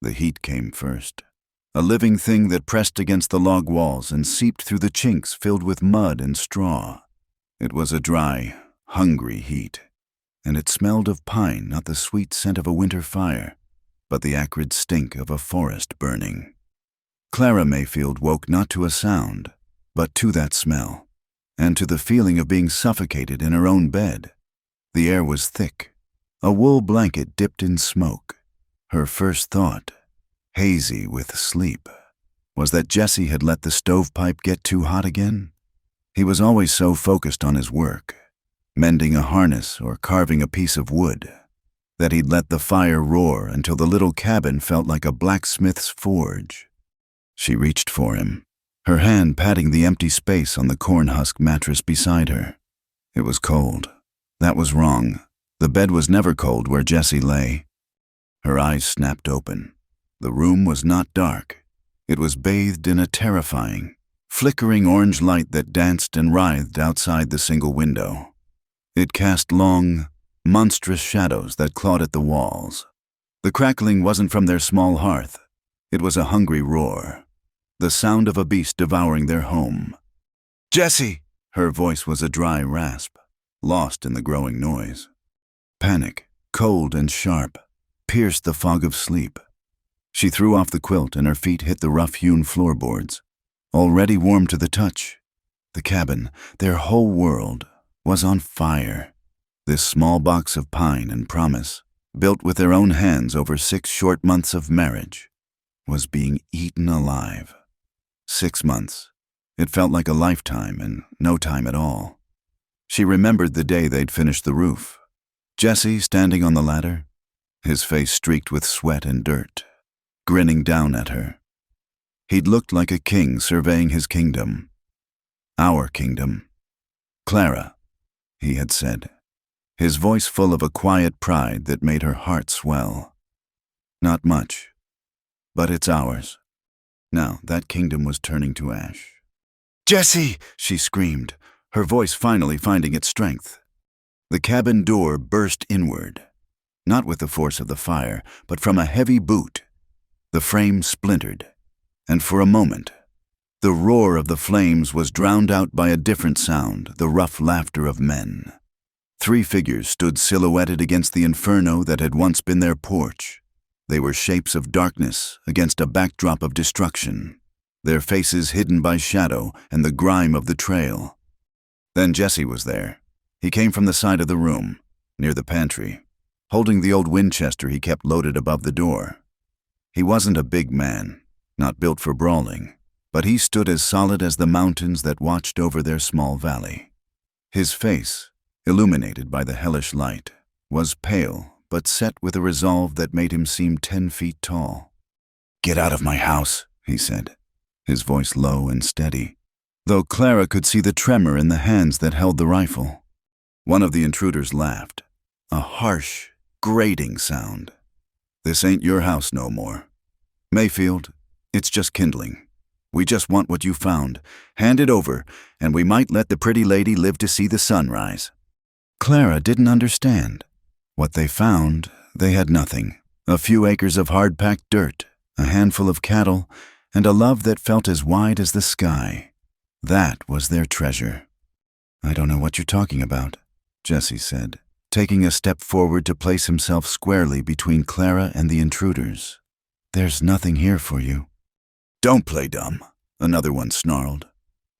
The heat came first. A living thing that pressed against the log walls and seeped through the chinks filled with mud and straw. It was a dry, hungry heat, and it smelled of pine, not the sweet scent of a winter fire, but the acrid stink of a forest burning. Clara Mayfield woke not to a sound, but to that smell, and to the feeling of being suffocated in her own bed. The air was thick, a wool blanket dipped in smoke. Her first thought, hazy with sleep, was that Jesse had let the stovepipe get too hot again. He was always so focused on his work, mending a harness or carving a piece of wood, that he'd let the fire roar until the little cabin felt like a blacksmith's forge. She reached for him, her hand patting the empty space on the corn husk mattress beside her. It was cold. That was wrong. The bed was never cold where Jesse lay. Her eyes snapped open. The room was not dark. It was bathed in a terrifying, flickering orange light that danced and writhed outside the single window. It cast long, monstrous shadows that clawed at the walls. The crackling wasn't from their small hearth. It was a hungry roar, the sound of a beast devouring their home. "Jesse!" Her voice was a dry rasp, lost in the growing noise. Panic, cold and sharp, pierced the fog of sleep. She threw off the quilt and her feet hit the rough-hewn floorboards, already warm to the touch. The cabin, their whole world, was on fire. This small box of pine and promise, built with their own hands over 6 short months of marriage, was being eaten alive. 6 months. It felt like a lifetime and no time at all. She remembered the day they'd finished the roof. Jesse standing on the ladder, his face streaked with sweat and dirt, grinning down at her. He'd looked like a king surveying his kingdom. Our kingdom. "Clara," he had said, his voice full of a quiet pride that made her heart swell. "Not much, but it's ours." Now that kingdom was turning to ash. "Jesse!" she screamed, her voice finally finding its strength. The cabin door burst inward, not with the force of the fire, but from a heavy boot. The frame splintered, and for a moment, the roar of the flames was drowned out by a different sound, the rough laughter of men. 3 figures stood silhouetted against the inferno that had once been their porch. They were shapes of darkness against a backdrop of destruction, their faces hidden by shadow and the grime of the trail. Then Jesse was there. He came from the side of the room, near the pantry, holding the old Winchester he kept loaded above the door. He wasn't a big man, not built for brawling, but he stood as solid as the mountains that watched over their small valley. His face, illuminated by the hellish light, was pale but set with a resolve that made him seem 10 feet tall. "Get out of my house," he said, his voice low and steady, though Clara could see the tremor in the hands that held the rifle. One of the intruders laughed, a harsh, grating sound. "This ain't your house no more. Mayfield, it's just kindling. We just want what you found. Hand it over, and we might let the pretty lady live to see the sunrise." Clara didn't understand. What they found, they had nothing. A few acres of hard-packed dirt, a handful of cattle, and a love that felt as wide as the sky. That was their treasure. "I don't know what you're talking about," Jesse said, taking a step forward to place himself squarely between Clara and the intruders. "There's nothing here for you." "Don't play dumb," another one snarled.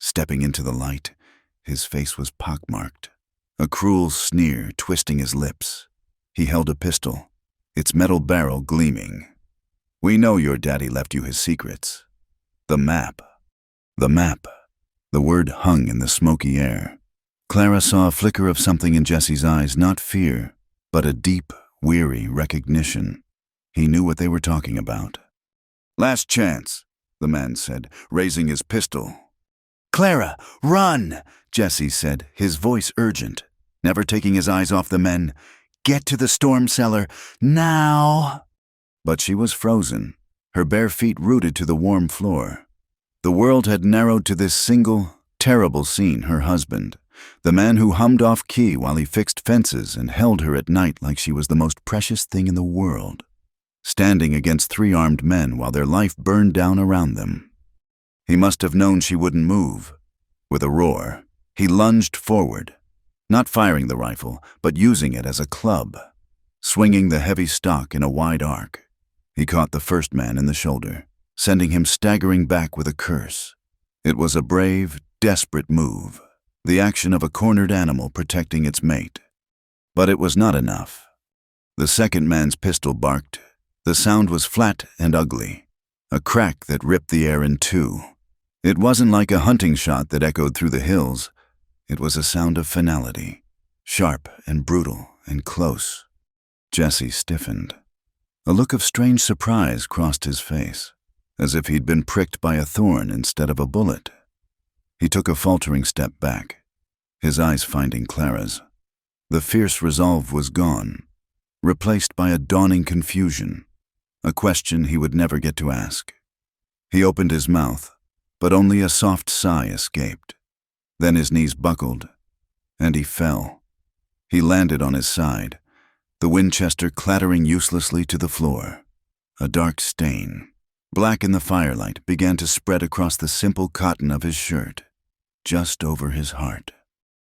Stepping into the light, his face was pockmarked, a cruel sneer twisting his lips. He held a pistol, its metal barrel gleaming. "We know your daddy left you his secrets. The map." The map. The word hung in the smoky air. Clara saw a flicker of something in Jesse's eyes, not fear, but a deep, weary recognition. He knew what they were talking about. "Last chance," the man said, raising his pistol. "Clara, run!" Jesse said, his voice urgent, never taking his eyes off the men. "Get to the storm cellar, now!" But she was frozen, her bare feet rooted to the warm floor. The world had narrowed to this single, terrible scene, her husband, the man who hummed off key while he fixed fences and held her at night like she was the most precious thing in the world. standing against 3 armed men while their life burned down around them. He must have known she wouldn't move. With a roar, he lunged forward, not firing the rifle, but using it as a club, swinging the heavy stock in a wide arc. He caught the first man in the shoulder, sending him staggering back with a curse. It was a brave, desperate move, the action of a cornered animal protecting its mate. But it was not enough. The second man's pistol barked. The sound was flat and ugly, a crack that ripped the air in two. It wasn't like a hunting shot that echoed through the hills. It was a sound of finality, sharp and brutal and close. Jesse stiffened. A look of strange surprise crossed his face, as if he'd been pricked by a thorn instead of a bullet. He took a faltering step back, his eyes finding Clara's. The fierce resolve was gone, replaced by a dawning confusion, a question he would never get to ask. He opened his mouth, but only a soft sigh escaped. Then his knees buckled, and he fell. He landed on his side, the Winchester clattering uselessly to the floor. A dark stain, black in the firelight, began to spread across the simple cotton of his shirt, just over his heart.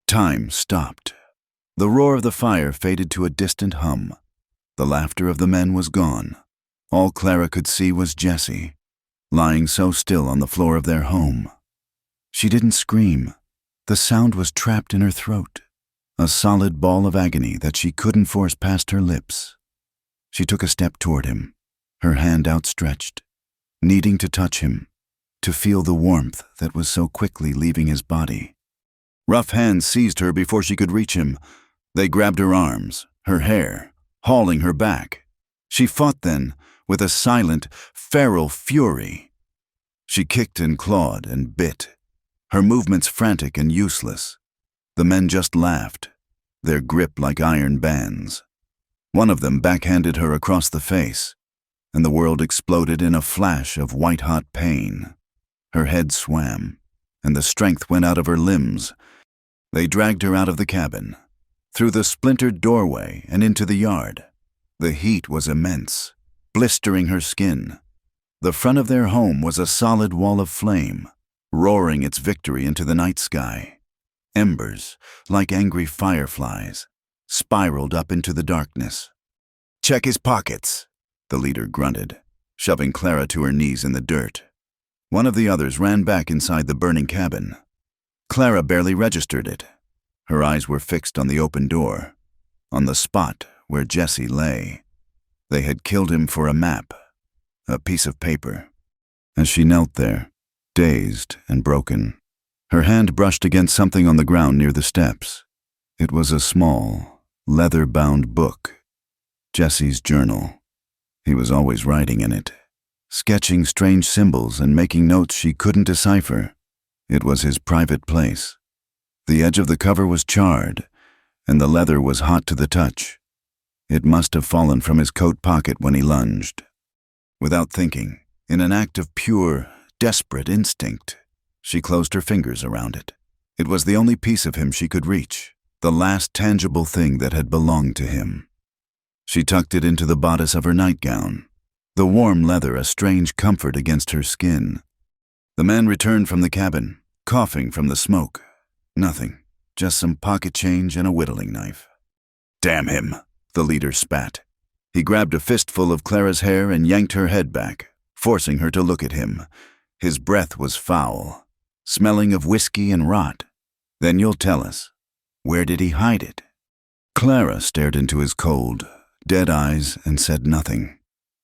Time stopped. The roar of the fire faded to a distant hum. The laughter of the men was gone. All Clara could see was Jessie, lying so still on the floor of their home. She didn't scream. The sound was trapped in her throat, a solid ball of agony that she couldn't force past her lips. She took a step toward him, her hand outstretched, needing to touch him, to feel the warmth that was so quickly leaving his body. Rough hands seized her before she could reach him. They grabbed her arms, her hair, hauling her back. She fought then, with a silent, feral fury. She kicked and clawed and bit, her movements frantic and useless. The men just laughed, their grip like iron bands. One of them backhanded her across the face, and the world exploded in a flash of white-hot pain. Her head swam, and the strength went out of her limbs. They dragged her out of the cabin, through the splintered doorway and into the yard. The heat was immense, blistering her skin. The front of their home was a solid wall of flame, roaring its victory into the night sky. Embers, like angry fireflies, spiraled up into the darkness. "Check his pockets," the leader grunted, shoving Clara to her knees in the dirt. One of the others ran back inside the burning cabin. Clara barely registered it. Her eyes were fixed on the open door, on the spot where Jesse lay. They had killed him for a map, a piece of paper. As she knelt there, dazed and broken, her hand brushed against something on the ground near the steps. It was a small, leather-bound book, Jesse's journal. He was always writing in it, sketching strange symbols and making notes she couldn't decipher. It was his private place. The edge of the cover was charred, and the leather was hot to the touch. It must have fallen from his coat pocket when he lunged. Without thinking, in an act of pure, desperate instinct, she closed her fingers around it. It was the only piece of him she could reach, the last tangible thing that had belonged to him. She tucked it into the bodice of her nightgown, the warm leather a strange comfort against her skin. The man returned from the cabin, coughing from the smoke. Nothing, just some pocket change and a whittling knife. "Damn him," the leader spat. He grabbed a fistful of Clara's hair and yanked her head back, forcing her to look at him. His breath was foul, smelling of whiskey and rot. "Then you'll tell us. Where did he hide it?" Clara stared into his cold, dead eyes and said nothing.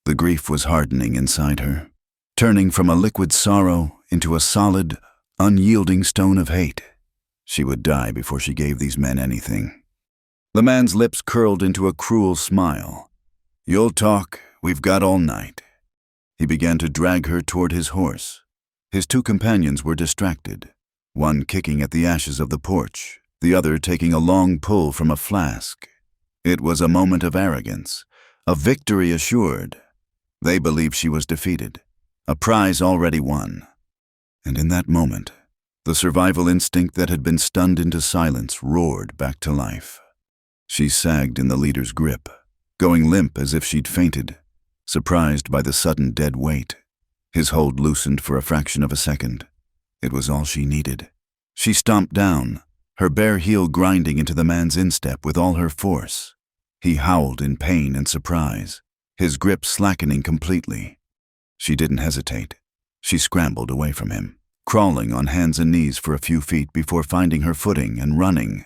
The grief was hardening inside her, turning from a liquid sorrow into a solid, unyielding stone of hate. She would die before she gave these men anything. The man's lips curled into a cruel smile. "You'll talk. We've got all night." He began to drag her toward his horse. His 2 companions were distracted, one kicking at the ashes of the porch, the other taking a long pull from a flask. It was a moment of arrogance, a victory assured. They believed she was defeated, a prize already won. And in that moment, the survival instinct that had been stunned into silence roared back to life. She sagged in the leader's grip, going limp as if she'd fainted. surprised by the sudden dead weight. His hold loosened for a fraction of a second. It was all she needed. She stomped down, her bare heel grinding into the man's instep with all her force. He howled in pain and surprise, his grip slackening completely. She didn't hesitate. She scrambled away from him, crawling on hands and knees for a few feet before finding her footing and running.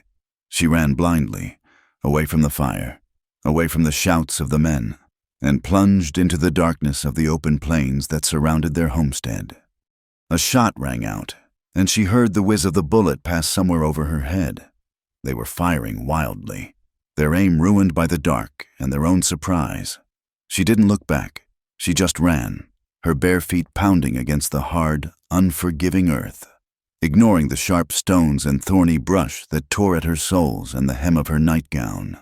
She ran blindly, away from the fire, away from the shouts of the men, and plunged into the darkness of the open plains that surrounded their homestead. A shot rang out, and she heard the whiz of the bullet pass somewhere over her head. They were firing wildly, their aim ruined by the dark and their own surprise. She didn't look back. She just ran, her bare feet pounding against the hard, unforgiving earth, ignoring the sharp stones and thorny brush that tore at her soles and the hem of her nightgown.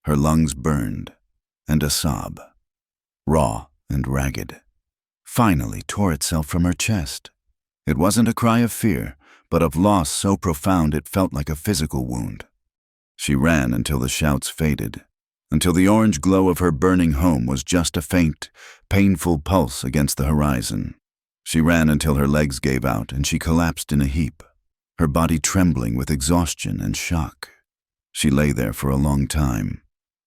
Her lungs burned, and a sob, raw and ragged, finally tore itself from her chest. It wasn't a cry of fear, but of loss so profound it felt like a physical wound. She ran until the shouts faded, until the orange glow of her burning home was just a faint, painful pulse against the horizon. She ran until her legs gave out and she collapsed in a heap, her body trembling with exhaustion and shock. She lay there for a long time,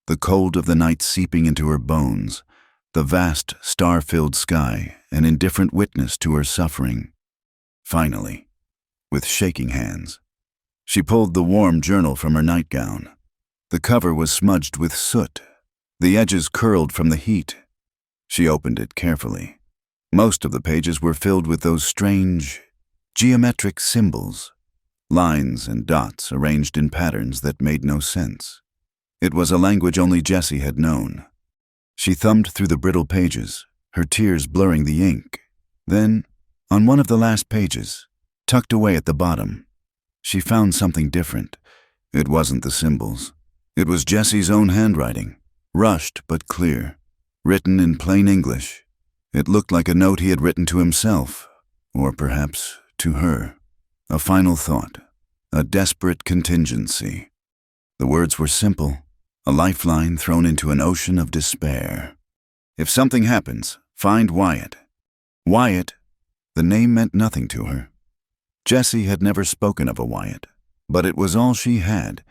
the cold of the night seeping into her bones, the vast, star-filled sky an indifferent witness to her suffering. Finally, with shaking hands, she pulled the warm journal from her nightgown. The cover was smudged with soot, the edges curled from the heat. She opened it carefully. Most of the pages were filled with those strange, geometric symbols, lines and dots arranged in patterns that made no sense. It was a language only Jessie had known. She thumbed through the brittle pages, her tears blurring the ink. Then, on one of the last pages, tucked away at the bottom, she found something different. It wasn't the symbols. It was Jessie's own handwriting, rushed but clear, written in plain English. It looked like a note he had written to himself, or perhaps to her. A final thought, a desperate contingency. The words were simple, a lifeline thrown into an ocean of despair. If something happens, find Wyatt. Wyatt, the name meant nothing to her. Jessie had never spoken of a Wyatt, but it was all she had.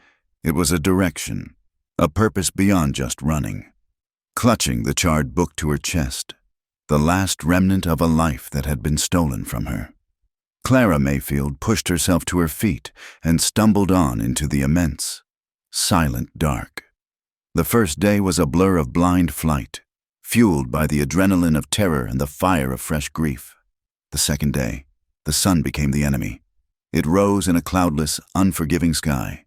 It was a direction, a purpose beyond just running. Clutching the charred book to her chest, the last remnant of a life that had been stolen from her, Clara Mayfield pushed herself to her feet and stumbled on into the immense, silent dark. The first day was a blur of blind flight, fueled by the adrenaline of terror and the fire of fresh grief. The second day, the sun became the enemy. It rose in a cloudless, unforgiving sky,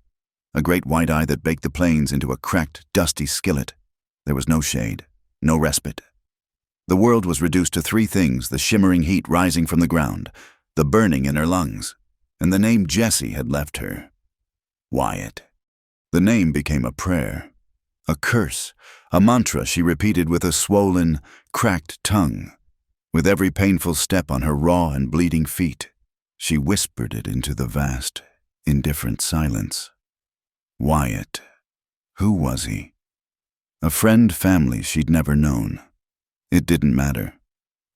a great white eye that baked the plains into a cracked, dusty skillet. There was no shade, no respite. The world was reduced to three things: the shimmering heat rising from the ground, the burning in her lungs, and the name Jessie had left her. Wyatt. The name became a prayer, a curse, a mantra she repeated with a swollen, cracked tongue. With every painful step on her raw and bleeding feet, she whispered it into the vast, indifferent silence. Wyatt. Who was he? A friend, family she'd never known. It didn't matter.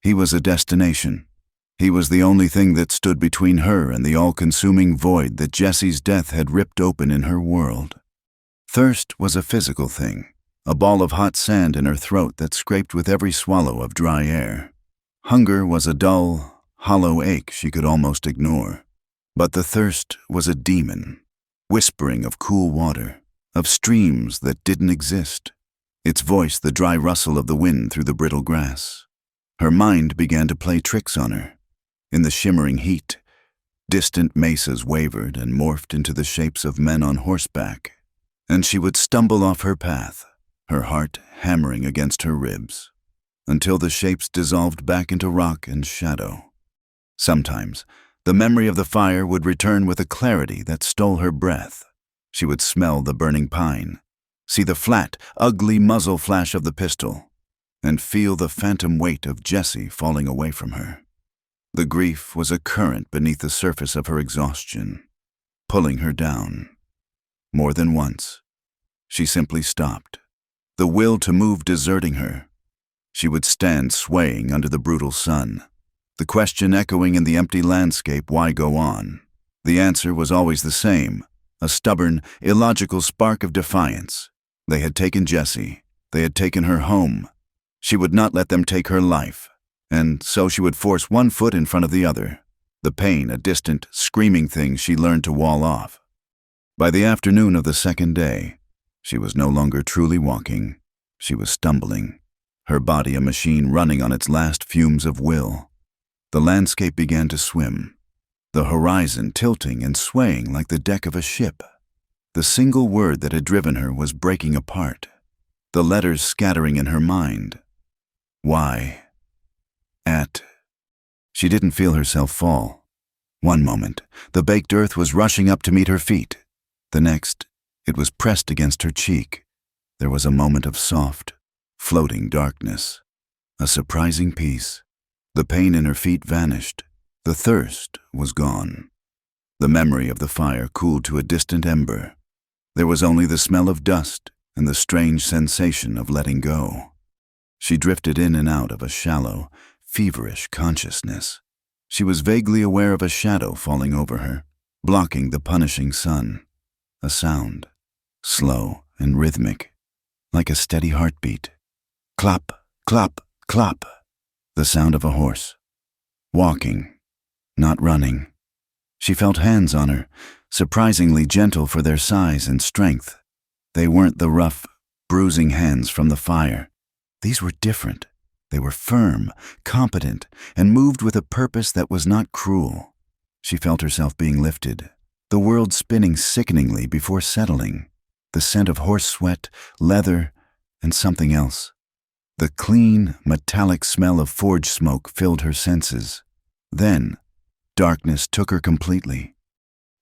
He was a destination. He was the only thing that stood between her and the all-consuming void that Jessie's death had ripped open in her world. Thirst was a physical thing, a ball of hot sand in her throat that scraped with every swallow of dry air. Hunger was a dull, hollow ache she could almost ignore. But the thirst was a demon, whispering of cool water, of streams that didn't exist. Its voice the dry rustle of the wind through the brittle grass. Her mind began to play tricks on her. In the shimmering heat, distant mesas wavered and morphed into the shapes of men on horseback, and she would stumble off her path, her heart hammering against her ribs, until the shapes dissolved back into rock and shadow. Sometimes, the memory of the fire would return with a clarity that stole her breath. She would smell the burning pine, see the flat, ugly muzzle flash of the pistol, and feel the phantom weight of Jessie falling away from her. The grief was a current beneath the surface of her exhaustion, pulling her down. More than once, she simply stopped, the will to move deserting her. She would stand swaying under the brutal sun, the question echoing in the empty landscape, why go on? The answer was always the same, a stubborn, illogical spark of defiance. They had taken Jessie. They had taken her home. She would not let them take her life, and so she would force one foot in front of the other, the pain a distant, screaming thing she learned to wall off. By the afternoon of the second day, she was no longer truly walking. She was stumbling, her body a machine running on its last fumes of will. The landscape began to swim, the horizon tilting and swaying like the deck of a ship. The single word that had driven her was breaking apart, the letters scattering in her mind. Why? At. She didn't feel herself fall. One moment, the baked earth was rushing up to meet her feet. The next, it was pressed against her cheek. There was a moment of soft, floating darkness, a surprising peace. The pain in her feet vanished. The thirst was gone. The memory of the fire cooled to a distant ember. There was only the smell of dust and the strange sensation of letting go. She drifted in and out of a shallow, feverish consciousness. She was vaguely aware of a shadow falling over her, blocking the punishing sun. A sound, slow and rhythmic, like a steady heartbeat. Clop, clop, clop. The sound of a horse. Walking, not running. She felt hands on her, surprisingly gentle for their size and strength. They weren't the rough, bruising hands from the fire. These were different. They were firm, competent, and moved with a purpose that was not cruel. She felt herself being lifted, the world spinning sickeningly before settling. The scent of horse sweat, leather, and something else. The clean, metallic smell of forge smoke filled her senses. Then, darkness took her completely.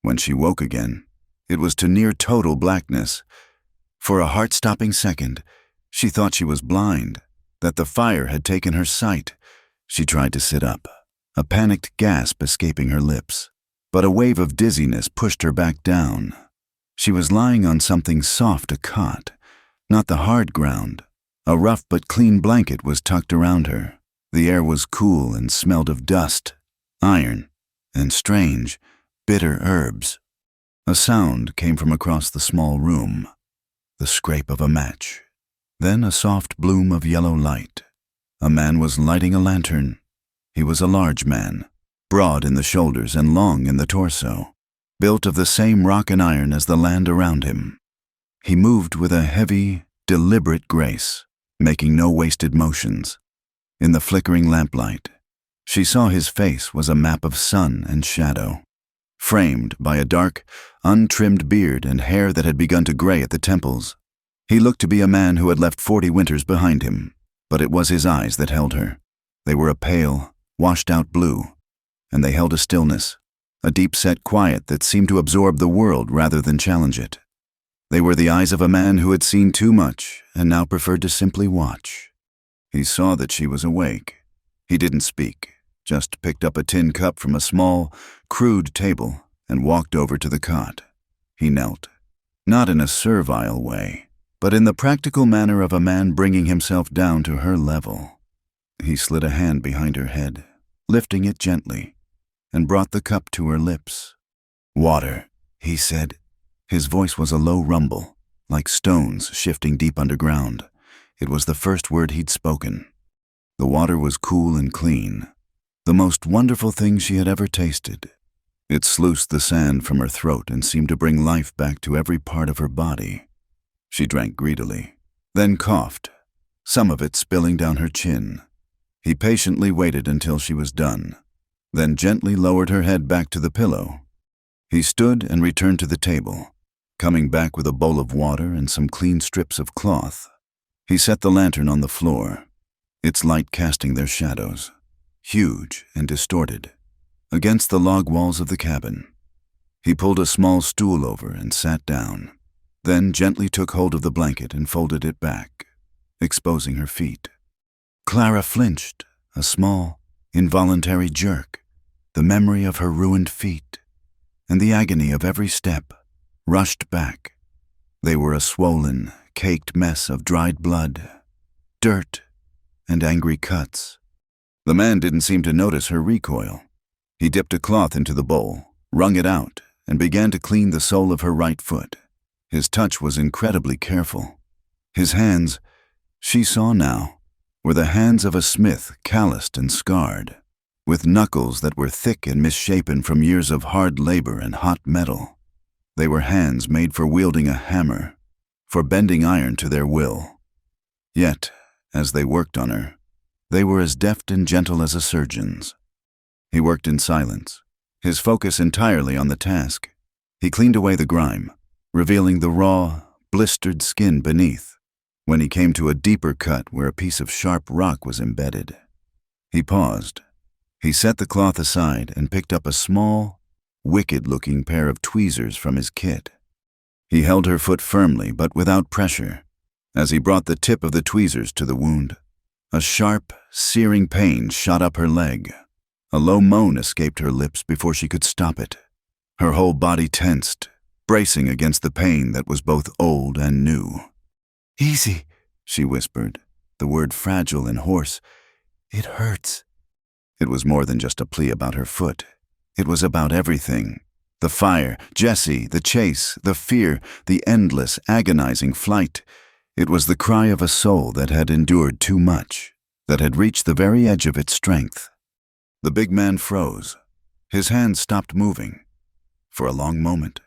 When she woke again, it was to near total blackness. For a heart-stopping second, she thought she was blind, that the fire had taken her sight. She tried to sit up, a panicked gasp escaping her lips. But a wave of dizziness pushed her back down. She was lying on something soft, a cot, not the hard ground. A rough but clean blanket was tucked around her. The air was cool and smelled of dust, iron, and strange, bitter herbs. A sound came from across the small room, the scrape of a match. Then a soft bloom of yellow light. A man was lighting a lantern. He was a large man, broad in the shoulders and long in the torso, built of the same rock and iron as the land around him. He moved with a heavy, deliberate grace, making no wasted motions. In the flickering lamplight, she saw his face was a map of sun and shadow, framed by a dark, untrimmed beard and hair that had begun to gray at the temples. He looked to be a man who had left 40 winters behind him, but it was his eyes that held her. They were a pale, washed-out blue, and they held a stillness, a deep-set quiet that seemed to absorb the world rather than challenge it. They were the eyes of a man who had seen too much and now preferred to simply watch. He saw that she was awake. He didn't speak, just picked up a tin cup from a small, crude table and walked over to the cot. He knelt, not in a servile way, but in the practical manner of a man bringing himself down to her level. He slid a hand behind her head, lifting it gently, and brought the cup to her lips. "Water," he said. His voice was a low rumble, like stones shifting deep underground. It was the first word he'd spoken. The water was cool and clean, the most wonderful thing she had ever tasted. It sluiced the sand from her throat and seemed to bring life back to every part of her body. She drank greedily, then coughed, some of it spilling down her chin. He patiently waited until she was done, then gently lowered her head back to the pillow. He stood and returned to the table, coming back with a bowl of water and some clean strips of cloth. He set the lantern on the floor, its light casting their shadows, huge and distorted, against the log walls of the cabin. He pulled a small stool over and sat down, then gently took hold of the blanket and folded it back, exposing her feet. Clara flinched, a small, involuntary jerk. The memory of her ruined feet, and the agony of every step, rushed back. They were a swollen, caked mess of dried blood, dirt, and angry cuts. The man didn't seem to notice her recoil. He dipped a cloth into the bowl, wrung it out, and began to clean the sole of her right foot. His touch was incredibly careful. His hands, she saw now, were the hands of a smith, calloused and scarred, with knuckles that were thick and misshapen from years of hard labor and hot metal. They were hands made for wielding a hammer, for bending iron to their will. Yet, as they worked on her, they were as deft and gentle as a surgeon's. He worked in silence, his focus entirely on the task. He cleaned away the grime, revealing the raw, blistered skin beneath, when he came to a deeper cut where a piece of sharp rock was embedded. He paused. He set the cloth aside and picked up a small, wicked-looking pair of tweezers from his kit. He held her foot firmly but without pressure. As he brought the tip of the tweezers to the wound, a sharp, searing pain shot up her leg. A low moan escaped her lips before she could stop it. Her whole body tensed, bracing against the pain that was both old and new. "Easy," she whispered, the word fragile and hoarse. "It hurts." It was more than just a plea about her foot. It was about everything. The fire, Jessie, the chase, the fear, the endless, agonizing flight. It was the cry of a soul that had endured too much, that had reached the very edge of its strength. The big man froze. His hands stopped moving. For a long moment,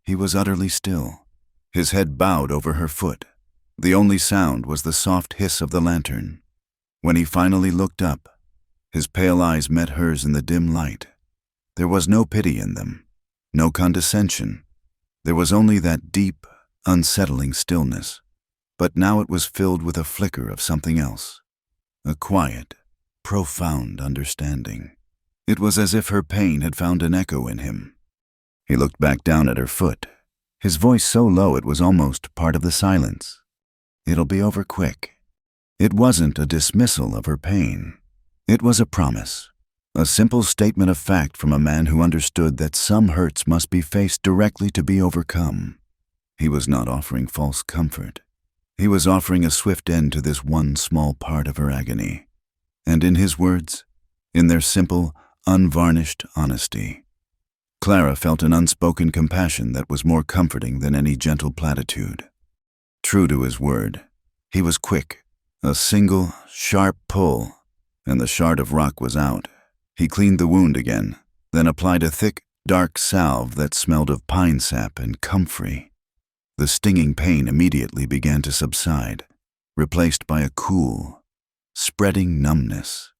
he was utterly still, his head bowed over her foot. The only sound was the soft hiss of the lantern. When he finally looked up, his pale eyes met hers in the dim light. There was no pity in them, no condescension. There was only that deep, unsettling stillness. But now it was filled with a flicker of something else, a quiet, profound understanding. It was as if her pain had found an echo in him. He looked back down at her foot, his voice so low it was almost part of the silence. "It'll be over quick." It wasn't a dismissal of her pain. It was a promise, a simple statement of fact from a man who understood that some hurts must be faced directly to be overcome. He was not offering false comfort. He was offering a swift end to this one small part of her agony. And in his words, in their simple, unvarnished honesty, Clara felt an unspoken compassion that was more comforting than any gentle platitude. True to his word, he was quick. A single, sharp pull, and the shard of rock was out. He cleaned the wound again, then applied a thick, dark salve that smelled of pine sap and comfrey. The stinging pain immediately began to subside, replaced by a cool, spreading numbness.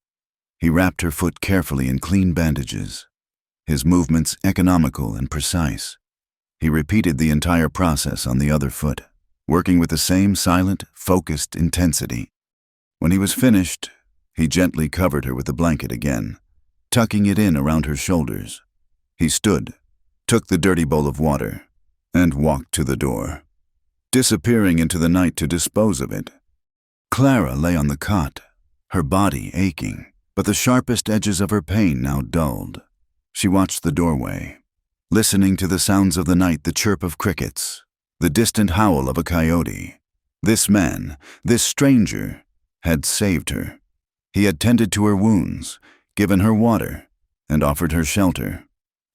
He wrapped her foot carefully in clean bandages, his movements economical and precise. He repeated the entire process on the other foot, working with the same silent, focused intensity. When he was finished, he gently covered her with the blanket again, tucking it in around her shoulders. He stood, took the dirty bowl of water, and walked to the door, disappearing into the night to dispose of it. Clara lay on the cot, her body aching, but the sharpest edges of her pain now dulled. She watched the doorway, listening to the sounds of the night, the chirp of crickets, the distant howl of a coyote. This man, this stranger, had saved her. He had tended to her wounds, given her water, and offered her shelter,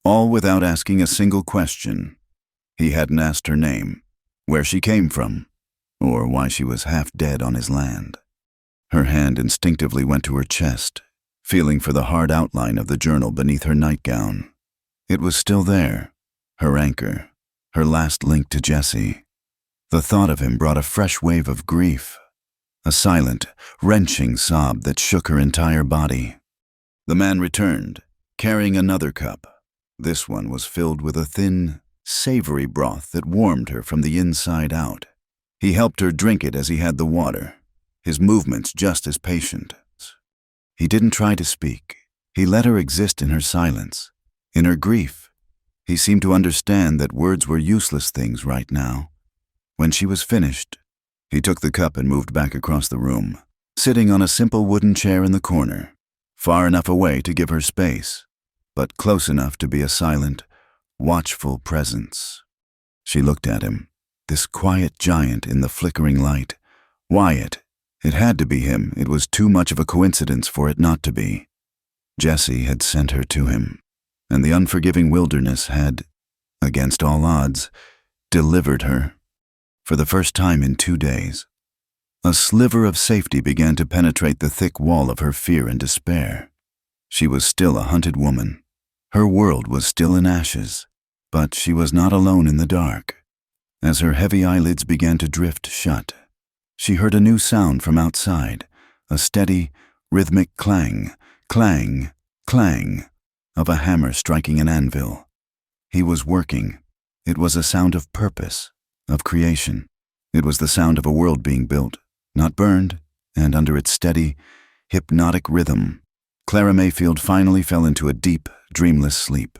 all without asking a single question. He hadn't asked her name, where she came from, or why she was half dead on his land. Her hand instinctively went to her chest, feeling for the hard outline of the journal beneath her nightgown. It was still there, her anchor, her last link to Jessie. The thought of him brought a fresh wave of grief, a silent, wrenching sob that shook her entire body. The man returned, carrying another cup. This one was filled with a thin, savory broth that warmed her from the inside out. He helped her drink it as he had the water, his movements just as patient. He didn't try to speak. He let her exist in her silence, in her grief. He seemed to understand that words were useless things right now. When she was finished, he took the cup and moved back across the room, sitting on a simple wooden chair in the corner, far enough away to give her space, but close enough to be a silent, watchful presence. She looked at him, this quiet giant in the flickering light, Wyatt, It had to be him. It was too much of a coincidence for it not to be. Jesse had sent her to him, and the unforgiving wilderness had, against all odds, delivered her. For the first time in 2 days, a sliver of safety began to penetrate the thick wall of her fear and despair. She was still a hunted woman. Her world was still in ashes, but she was not alone in the dark. As her heavy eyelids began to drift shut, she heard a new sound from outside, a steady, rhythmic clang, clang, clang, of a hammer striking an anvil. He was working. It was a sound of purpose, of creation. It was the sound of a world being built, not burned, and under its steady, hypnotic rhythm, Clara Mayfield finally fell into a deep, dreamless sleep.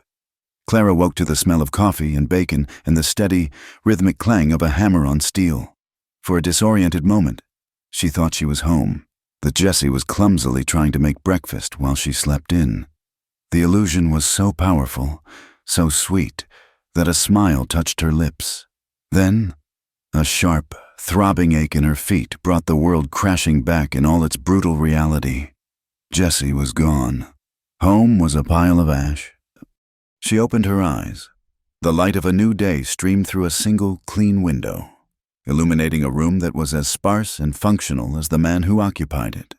Clara woke to the smell of coffee and bacon and the steady, rhythmic clang of a hammer on steel. For a disoriented moment, she thought she was home, that Jesse was clumsily trying to make breakfast while she slept in. The illusion was so powerful, so sweet, that a smile touched her lips. Then, a sharp, throbbing ache in her feet brought the world crashing back in all its brutal reality. Jesse was gone. Home was a pile of ash. She opened her eyes. The light of a new day streamed through a single, clean window, illuminating a room that was as sparse and functional as the man who occupied it.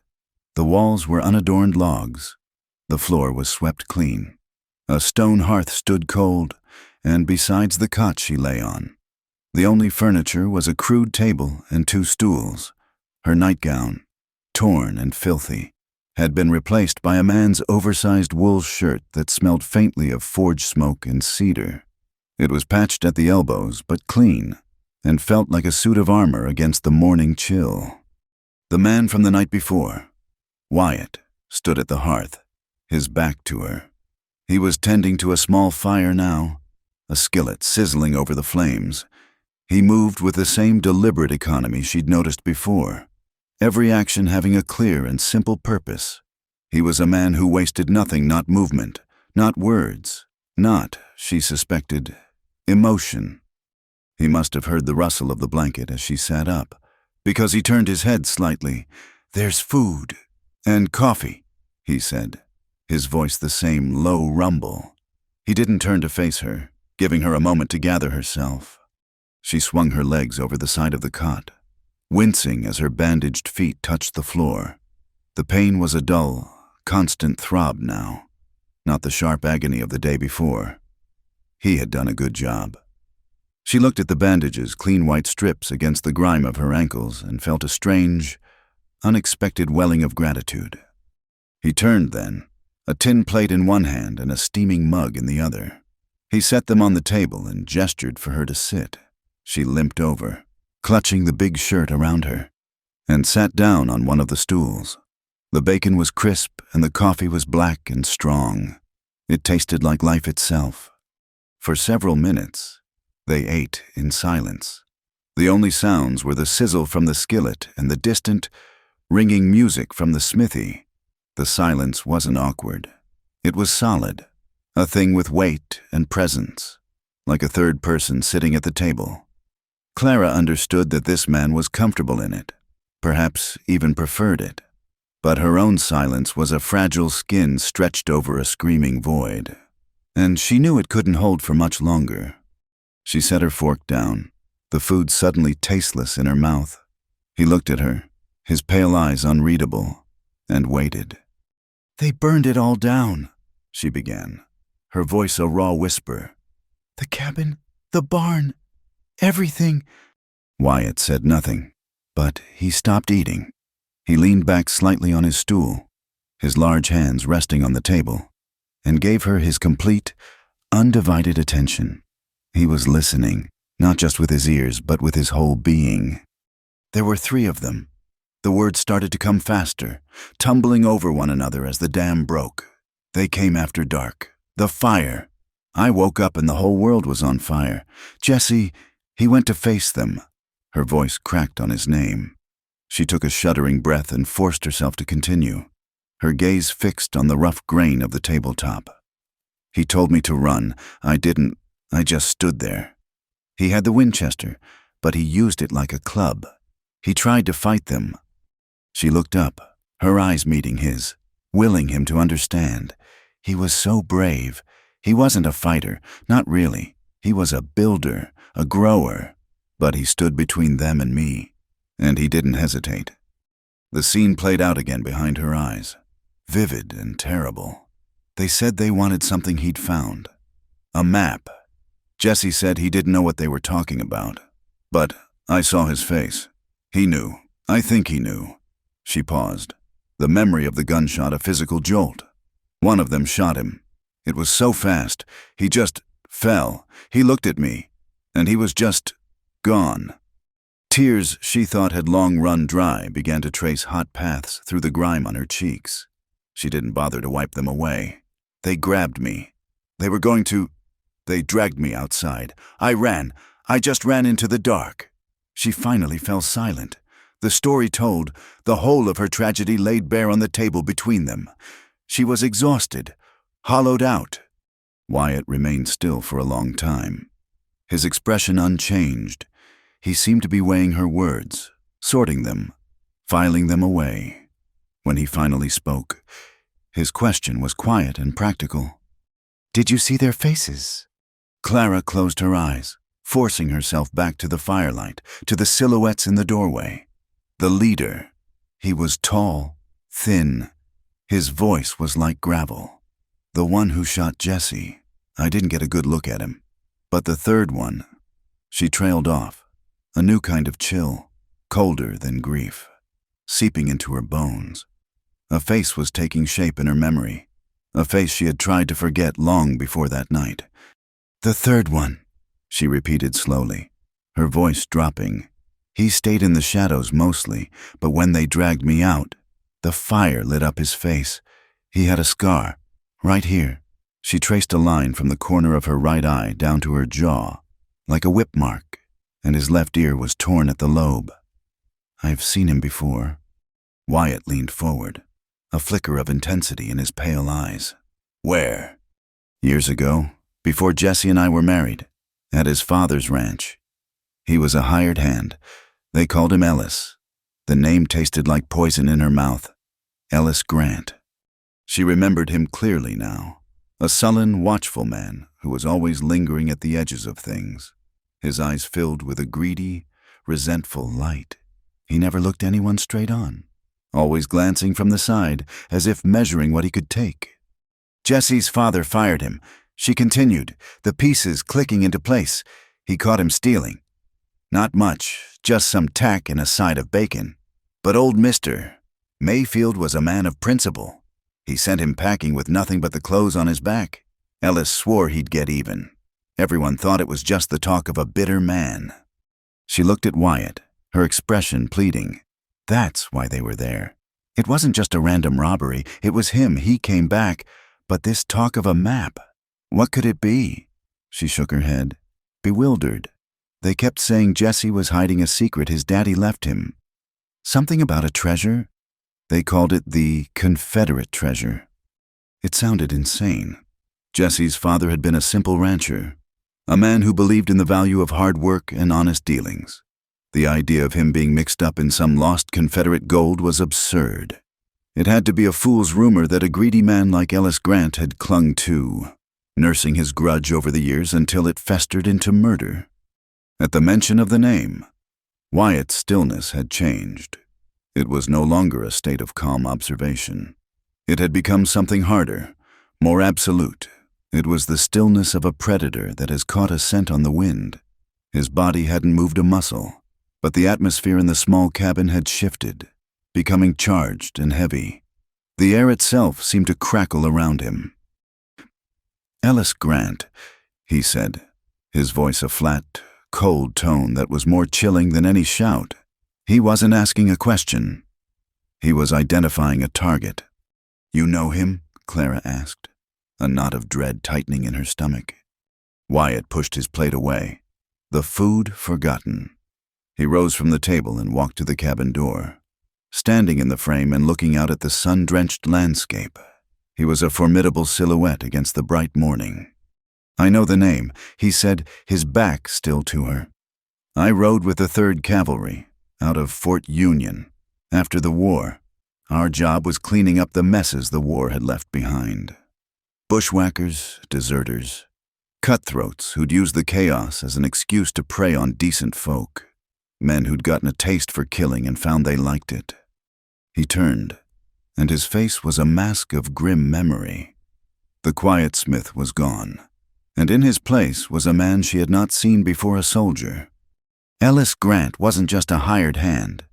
The walls were unadorned logs. The floor was swept clean. A stone hearth stood cold, and besides the cot she lay on, the only furniture was a crude table and 2 stools. Her nightgown, torn and filthy, had been replaced by a man's oversized wool shirt that smelled faintly of forge smoke and cedar. It was patched at the elbows, but clean, and felt like a suit of armor against the morning chill. The man from the night before, Wyatt, stood at the hearth, his back to her. He was tending to a small fire now, a skillet sizzling over the flames. He moved with the same deliberate economy she'd noticed before, every action having a clear and simple purpose. He was a man who wasted nothing, not movement, not words, not, she suspected, emotion. He must have heard the rustle of the blanket as she sat up, because he turned his head slightly. "There's food and coffee," he said, his voice the same low rumble. He didn't turn to face her, giving her a moment to gather herself. She swung her legs over the side of the cot, wincing as her bandaged feet touched the floor. The pain was a dull, constant throb now, not the sharp agony of the day before. He had done a good job. She looked at the bandages, clean white strips against the grime of her ankles, and felt a strange, unexpected welling of gratitude. He turned then, a tin plate in one hand and a steaming mug in the other. He set them on the table and gestured for her to sit. She limped over, clutching the big shirt around her, and sat down on one of the stools. The bacon was crisp and the coffee was black and strong. It tasted like life itself. For several minutes, they ate in silence. The only sounds were the sizzle from the skillet and the distant, ringing music from the smithy. The silence wasn't awkward. It was solid, a thing with weight and presence, like a third person sitting at the table. Clara understood that this man was comfortable in it, perhaps even preferred it. But her own silence was a fragile skin stretched over a screaming void, and she knew it couldn't hold for much longer. She set her fork down, the food suddenly tasteless in her mouth. He looked at her, his pale eyes unreadable, and waited. "They burned it all down," she began, her voice a raw whisper. "The cabin, the barn, everything." Wyatt said nothing, but he stopped eating. He leaned back slightly on his stool, his large hands resting on the table, and gave her his complete, undivided attention. He was listening, not just with his ears, but with his whole being. There were 3 of them. The words started to come faster, tumbling over one another as the dam broke. They came after dark. The fire. I woke up and the whole world was on fire. Jesse, he went to face them. Her voice cracked on his name. She took a shuddering breath and forced herself to continue, her gaze fixed on the rough grain of the tabletop. "He told me to run. I didn't. I just stood there. He had the Winchester, but he used it like a club. He tried to fight them. She looked up, her eyes meeting his, willing him to understand. He was so brave. He wasn't a fighter, not really. He was a builder, a grower. But he stood between them and me, and he didn't hesitate. The scene played out again behind her eyes, vivid and terrible. They said they wanted something he'd found. A map. Jesse said he didn't know what they were talking about. But I saw his face. He knew. I think he knew. She paused. The memory of the gunshot a physical jolt. One of them shot him. It was so fast. He just fell. He looked at me, and he was just gone. Tears she thought had long run dry began to trace hot paths through the grime on her cheeks. She didn't bother to wipe them away. They grabbed me. They dragged me outside. I ran. I just ran into the dark. She finally fell silent. The story told, the whole of her tragedy laid bare on the table between them. She was exhausted, hollowed out. Wyatt remained still for a long time, his expression unchanged. He seemed to be weighing her words, sorting them, filing them away. When he finally spoke, his question was quiet and practical. "Did you see their faces?" Clara closed her eyes, forcing herself back to the firelight, to the silhouettes in the doorway. The leader. He was tall, thin. His voice was like gravel. The one who shot Jesse. I didn't get a good look at him. But the third one. She trailed off. A new kind of chill, colder than grief, seeping into her bones. A face was taking shape in her memory. A face she had tried to forget long before that night. "The third one," she repeated slowly, her voice dropping. "He stayed in the shadows mostly, but when they dragged me out, the fire lit up his face. He had a scar, right here." She traced a line from the corner of her right eye down to her jaw, like a whip mark, and his left ear was torn at the lobe. "I've seen him before." Wyatt leaned forward, a flicker of intensity in his pale eyes. "Where?" "Years ago, before Jesse and I were married, at his father's ranch. He was a hired hand. They called him Ellis. The name tasted like poison in her mouth. Ellis Grant." She remembered him clearly now, a sullen, watchful man who was always lingering at the edges of things, his eyes filled with a greedy, resentful light. He never looked anyone straight on, always glancing from the side as if measuring what he could take. "Jesse's father fired him," she continued, the pieces clicking into place. "He caught him stealing. Not much, just some tack and a side of bacon. But old Mr. Mayfield was a man of principle. He sent him packing with nothing but the clothes on his back. Ellis swore he'd get even. Everyone thought it was just the talk of a bitter man." She looked at Wyatt, her expression pleading. That's why they were there. It wasn't just a random robbery. It was him. He came back. But this talk of a map, what could it be? She shook her head, bewildered. They kept saying Jesse was hiding a secret his daddy left him. Something about a treasure? They called it the Confederate treasure. It sounded insane. Jesse's father had been a simple rancher, a man who believed in the value of hard work and honest dealings. The idea of him being mixed up in some lost Confederate gold was absurd. It had to be a fool's rumor that a greedy man like Ellis Grant had clung to, nursing his grudge over the years until it festered into murder. At the mention of the name, Wyatt's stillness had changed. It was no longer a state of calm observation. It had become something harder, more absolute. It was the stillness of a predator that has caught a scent on the wind. His body hadn't moved a muscle, but the atmosphere in the small cabin had shifted, becoming charged and heavy. The air itself seemed to crackle around him. "Ellis Grant," he said, his voice a flat, cold tone that was more chilling than any shout. He wasn't asking a question. He was identifying a target. "You know him?" Clara asked, a knot of dread tightening in her stomach. Wyatt pushed his plate away, the food forgotten. He rose from the table and walked to the cabin door. Standing in the frame and looking out at the sun-drenched landscape, he was a formidable silhouette against the bright morning. "I know the name," he said, his back still to her. "I rode with the 3rd Cavalry, out of Fort Union, After the war, our job was cleaning up the messes the war had left behind. Bushwhackers, deserters, cutthroats who'd used the chaos as an excuse to prey on decent folk. Men who'd gotten a taste for killing and found they liked it. He turned, and his face was a mask of grim memory. The quiet smith was gone, and in his place was a man she had not seen before, a soldier. Ellis Grant wasn't just a hired hand.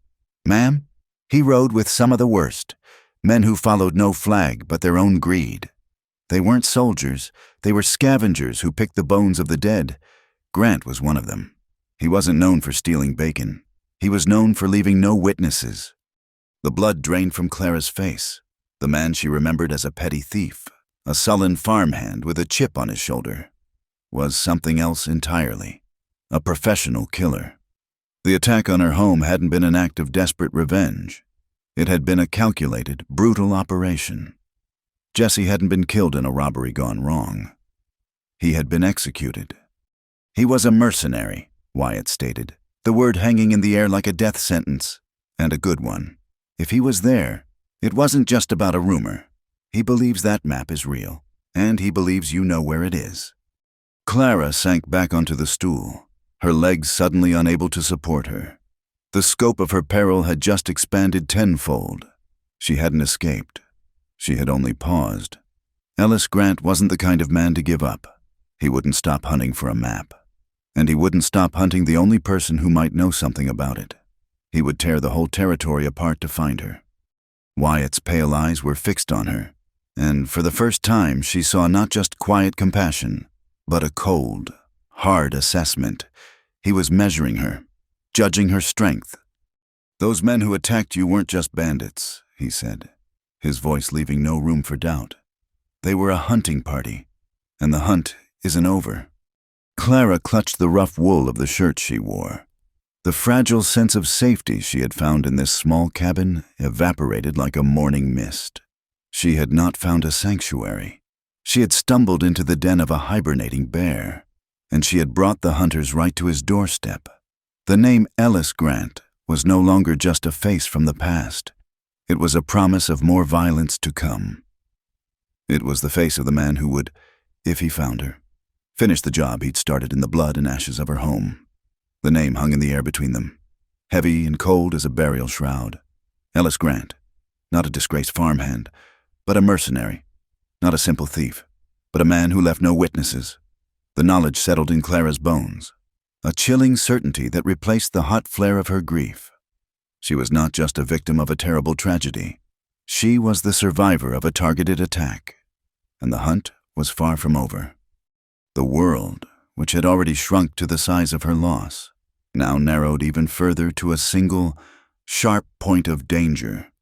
Ma'am, he rode with some of the worst, men who followed no flag but their own greed. They weren't soldiers, they were scavengers who picked the bones of the dead. Grant was one of them. He wasn't known for stealing bacon. He was known for leaving no witnesses. The blood drained from Clara's face. The man she remembered as a petty thief, a sullen farmhand with a chip on his shoulder, was something else entirely. A professional killer. The attack on her home hadn't been an act of desperate revenge. It had been a calculated, brutal operation. Jesse hadn't been killed in a robbery gone wrong. He had been executed. He was a mercenary, Wyatt stated, the word hanging in the air like a death sentence, and a good one. If he was there, it wasn't just about a rumor. He believes that map is real, and he believes you know where it is. Clara sank back onto the stool, her legs suddenly unable to support her. The scope of her peril had just expanded tenfold. She hadn't escaped. She had only paused. Ellis Grant wasn't the kind of man to give up. He wouldn't stop hunting for a map. And he wouldn't stop hunting the only person who might know something about it. He would tear the whole territory apart to find her. Wyatt's pale eyes were fixed on her, and for the first time she saw not just quiet compassion, but a cold, hard assessment. He was measuring her, judging her strength. "Those men who attacked you weren't just bandits," he said, his voice leaving no room for doubt. "They were a hunting party, and the hunt isn't over." Clara clutched the rough wool of the shirt she wore. The fragile sense of safety she had found in this small cabin evaporated like a morning mist. She had not found a sanctuary. She had stumbled into the den of a hibernating bear, and she had brought the hunters right to his doorstep. The name Ellis Grant was no longer just a face from the past. It was a promise of more violence to come. It was the face of the man who would, if he found her, finish the job he'd started in the blood and ashes of her home. The name hung in the air between them, heavy and cold as a burial shroud. Ellis Grant, not a disgraced farmhand, but a mercenary, not a simple thief, but a man who left no witnesses. The knowledge settled in Clara's bones, a chilling certainty that replaced the hot flare of her grief. She was not just a victim of a terrible tragedy. She was the survivor of a targeted attack, and the hunt was far from over. The world, which had already shrunk to the size of her loss, now narrowed even further to a single, sharp point of danger.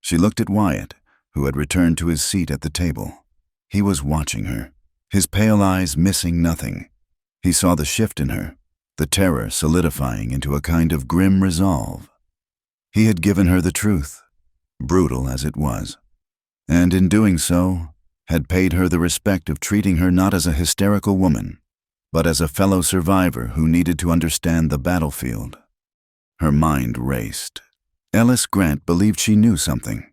She looked at Wyatt, who had returned to his seat at the table. He was watching her, his pale eyes missing nothing. He saw the shift in her, the terror solidifying into a kind of grim resolve. He had given her the truth, brutal as it was, and in doing so, had paid her the respect of treating her not as a hysterical woman, but as a fellow survivor who needed to understand the battlefield. Her mind raced. Ellis Grant believed she knew something.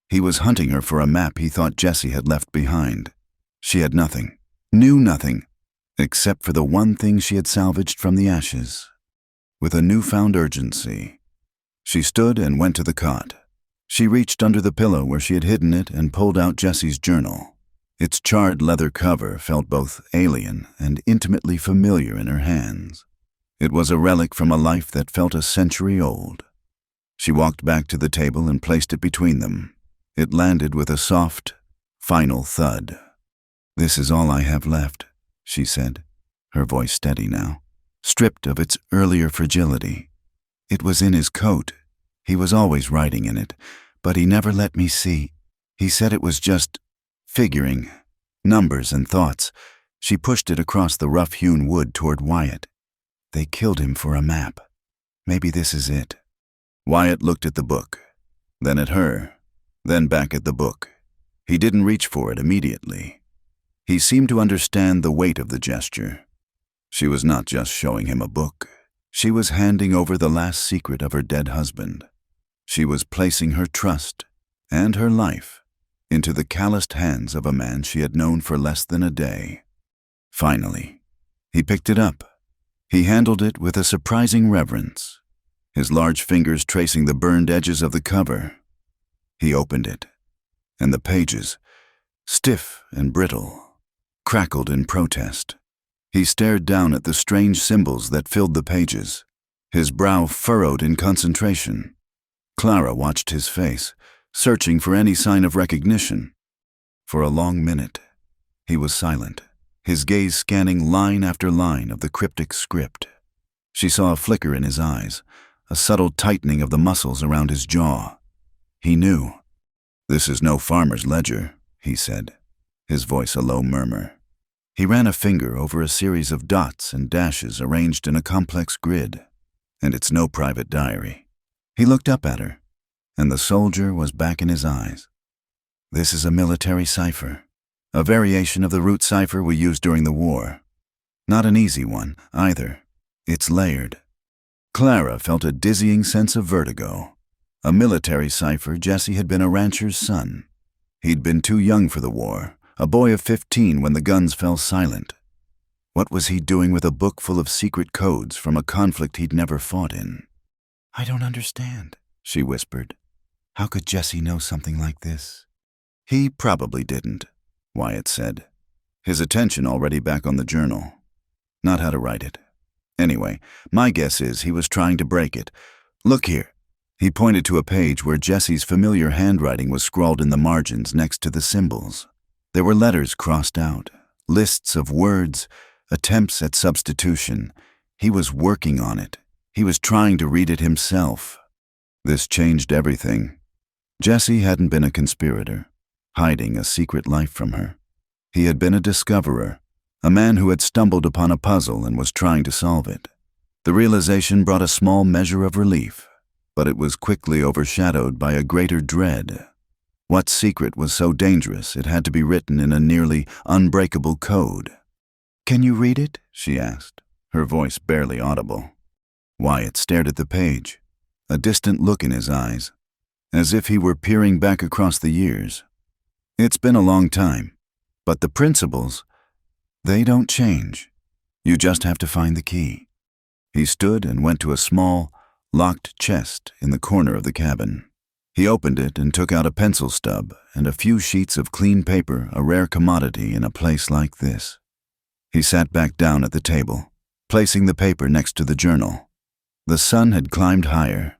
He was hunting her for a map he thought Jesse had left behind. She had nothing, knew nothing, except for the one thing she had salvaged from the ashes. With a newfound urgency, she stood and went to the cot. She reached under the pillow where she had hidden it and pulled out Jesse's journal. Its charred leather cover felt both alien and intimately familiar in her hands. It was a relic from a life that felt a century old. She walked back to the table and placed it between them. It landed with a soft, final thud. "This is all I have left," she said, her voice steady now, stripped of its earlier fragility. "It was in his coat. He was always writing in it, but he never let me see. He said it was just figuring, numbers and thoughts." She pushed it across the rough-hewn wood toward Wyatt. "They killed him for a map. Maybe this is it." Wyatt looked at the book, then at her, then back at the book. He didn't reach for it immediately. He seemed to understand the weight of the gesture. She was not just showing him a book. She was handing over the last secret of her dead husband. She was placing her trust and her life into the calloused hands of a man she had known for less than a day. Finally, he picked it up. He handled it with a surprising reverence, his large fingers tracing the burned edges of the cover. He opened it, and the pages, stiff and brittle, crackled in protest. He stared down at the strange symbols that filled the pages, his brow furrowed in concentration. Clara watched his face, searching for any sign of recognition. For a long minute, he was silent, his gaze scanning line after line of the cryptic script. She saw a flicker in his eyes, a subtle tightening of the muscles around his jaw. He knew. "This is no farmer's ledger," he said, his voice a low murmur. He ran a finger over a series of dots and dashes arranged in a complex grid. "And it's no private diary." He looked up at her, and the soldier was back in his eyes. "This is a military cipher, a variation of the root cipher we used during the war. Not an easy one, either. It's layered." Clara felt a dizzying sense of vertigo. A military cipher. Jesse had been a rancher's son. He'd been too young for the war, a boy of 15 when the guns fell silent. What was he doing with a book full of secret codes from a conflict he'd never fought in? "I don't understand," she whispered. "How could Jesse know something like this?" "He probably didn't," Wyatt said, his attention already back on the journal. "Not how to write it. Anyway, my guess is he was trying to break it. Look here." He pointed to a page where Jesse's familiar handwriting was scrawled in the margins next to the symbols. There were letters crossed out, lists of words, attempts at substitution. He was working on it. He was trying to read it himself. This changed everything. Jesse hadn't been a conspirator, hiding a secret life from her. He had been a discoverer, a man who had stumbled upon a puzzle and was trying to solve it. The realization brought a small measure of relief, but it was quickly overshadowed by a greater dread. What secret was so dangerous it had to be written in a nearly unbreakable code? "Can you read it?" she asked, her voice barely audible. Wyatt stared at the page, a distant look in his eyes, as if he were peering back across the years. "It's been a long time, but the principles, they don't change. You just have to find the key." He stood and went to a small, locked chest in the corner of the cabin. He opened it and took out a pencil stub and a few sheets of clean paper, a rare commodity in a place like this. He sat back down at the table, placing the paper next to the journal. The sun had climbed higher,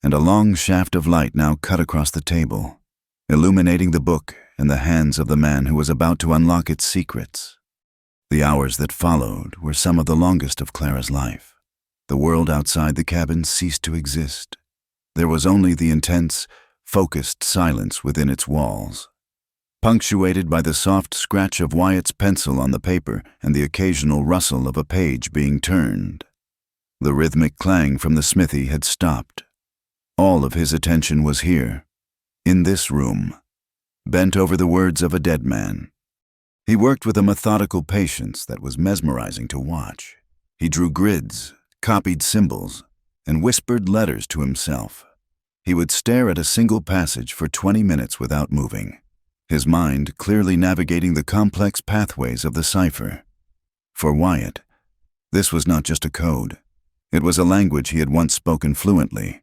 and a long shaft of light now cut across the table, illuminating the book and the hands of the man who was about to unlock its secrets. The hours that followed were some of the longest of Clara's life. The world outside the cabin ceased to exist. There was only the intense, focused silence within its walls, punctuated by the soft scratch of Wyatt's pencil on the paper and the occasional rustle of a page being turned. The rhythmic clang from the smithy had stopped. All of his attention was here, in this room, bent over the words of a dead man. He worked with a methodical patience that was mesmerizing to watch. He drew grids, copied symbols, and whispered letters to himself. He would stare at a single passage for 20 minutes without moving, his mind clearly navigating the complex pathways of the cipher. For Wyatt, this was not just a code. It was a language he had once spoken fluently,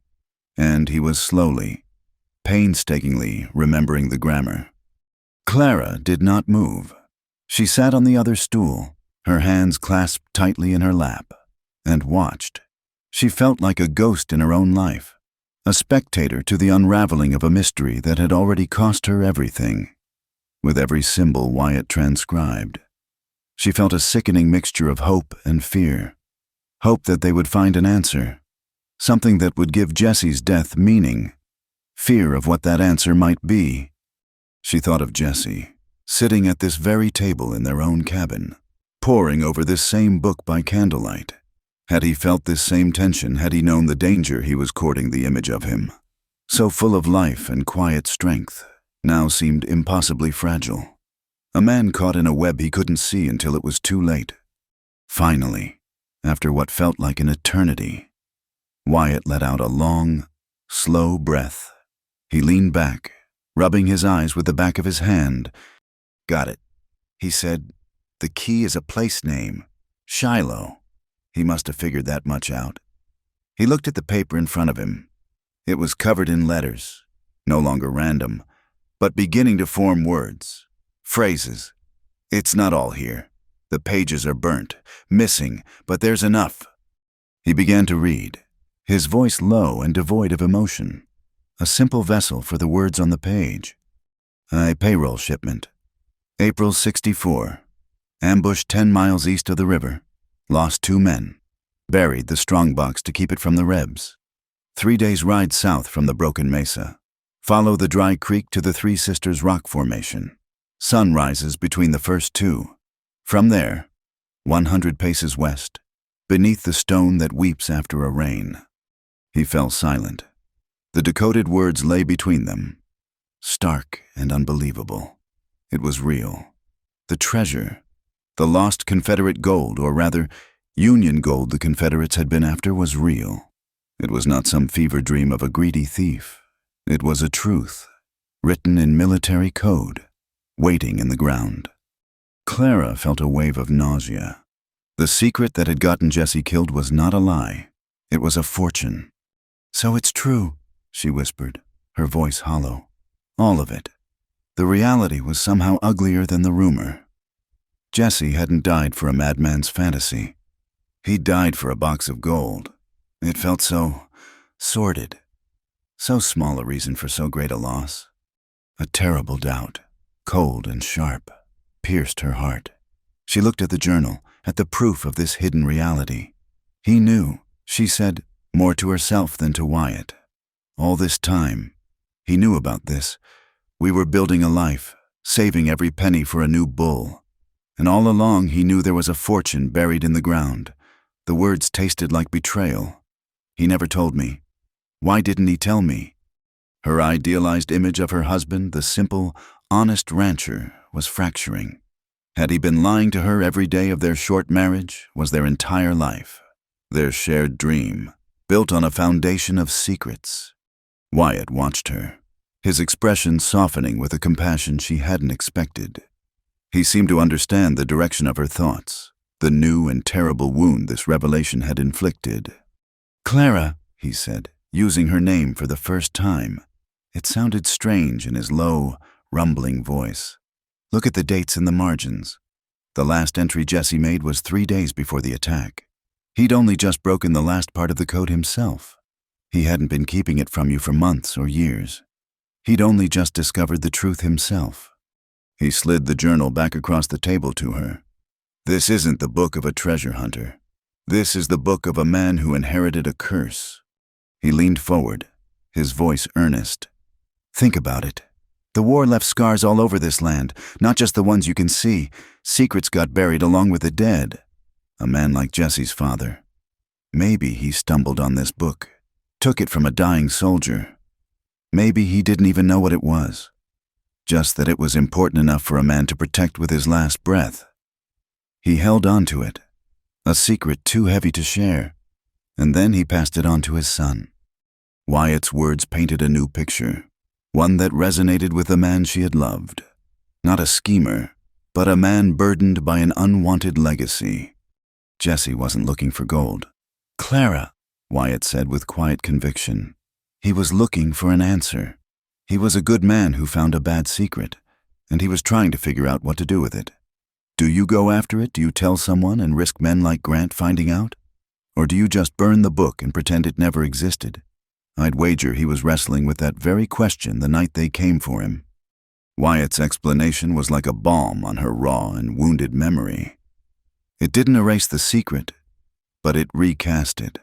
and he was slowly, painstakingly remembering the grammar. Clara did not move. She sat on the other stool, her hands clasped tightly in her lap, and watched. She felt like a ghost in her own life, a spectator to the unraveling of a mystery that had already cost her everything. With every symbol Wyatt transcribed, she felt a sickening mixture of hope and fear. Hope that they would find an answer, something that would give Jesse's death meaning. Fear of what that answer might be. She thought of Jesse, sitting at this very table in their own cabin, poring over this same book by candlelight. Had he felt this same tension, had he known the danger he was courting, the image of him, so full of life and quiet strength, now seemed impossibly fragile. A man caught in a web he couldn't see until it was too late. Finally, after what felt like an eternity, Wyatt let out a long, Slow breath. He leaned back, rubbing his eyes with the back of his hand. Got it, he said. The key is a place name. Shiloh. He must have figured that much out. He looked at the paper in front of him. It was covered in letters, no longer random, but beginning to form words, phrases. It's not all here. The pages are burnt, missing, but there's enough. He began to read, his voice low and devoid of emotion. A simple vessel for the words on the page. A payroll shipment. April 64. Ambushed 10 miles east of the river. Lost 2 men. Buried the strongbox to keep it from the Rebs. 3 days ride south from the broken mesa. Follow the dry creek to the Three Sisters rock formation. Sun rises between the first 2. From there, 100 paces west, beneath the stone that weeps after a rain. He fell silent. The decoded words lay between them. Stark and unbelievable. It was real. The treasure, the lost Confederate gold, or rather, Union gold the Confederates had been after, was real. It was not some fever dream of a greedy thief. It was a truth, written in military code, waiting in the ground. Clara felt a wave of nausea. The secret that had gotten Jesse killed was not a lie. It was a fortune. So it's true, she whispered, her voice hollow. All of it. The reality was somehow uglier than the rumor. Jesse hadn't died for a madman's fantasy. He died for a box of gold. It felt so sordid. So small a reason for so great a loss. A terrible doubt, cold and sharp, pierced her heart. She looked at the journal, at the proof of this hidden reality. He knew, she said, more to herself than to Wyatt. All this time, he knew about this. We were building a life, saving every penny for a new bull. And all along he knew there was a fortune buried in the ground. The words tasted like betrayal. He never told me. Why didn't he tell me? Her idealized image of her husband, the simple, honest rancher, was fracturing. Had he been lying to her every day of their short marriage, was their entire life, their shared dream, built on a foundation of secrets? Wyatt watched her, his expression softening with a compassion she hadn't expected. He seemed to understand the direction of her thoughts, the new and terrible wound this revelation had inflicted. "Clara," he said, using her name for the first time. It sounded strange in his low, rumbling voice. "Look at the dates in the margins. The last entry Jesse made was 3 days before the attack. He'd only just broken the last part of the code himself. He hadn't been keeping it from you for months or years. He'd only just discovered the truth himself." He slid the journal back across the table to her. "This isn't the book of a treasure hunter. This is the book of a man who inherited a curse." He leaned forward, his voice earnest. "Think about it. The war left scars all over this land, not just the ones you can see. Secrets got buried along with the dead. A man like Jesse's father. Maybe he stumbled on this book, took it from a dying soldier. Maybe he didn't even know what it was. Just that it was important enough for a man to protect with his last breath. He held on to it, a secret too heavy to share, and then he passed it on to his son." Wyatt's words painted a new picture, one that resonated with the man she had loved. Not a schemer, but a man burdened by an unwanted legacy. Jesse wasn't looking for gold. "Clara," Wyatt said with quiet conviction. He was looking for an answer. He was a good man who found a bad secret, and he was trying to figure out what to do with it. Do you go after it? Do you tell someone and risk men like Grant finding out? Or do you just burn the book and pretend it never existed? I'd wager he was wrestling with that very question the night they came for him. Wyatt's explanation was like a balm on her raw and wounded memory. It didn't erase the secret, but it recast it.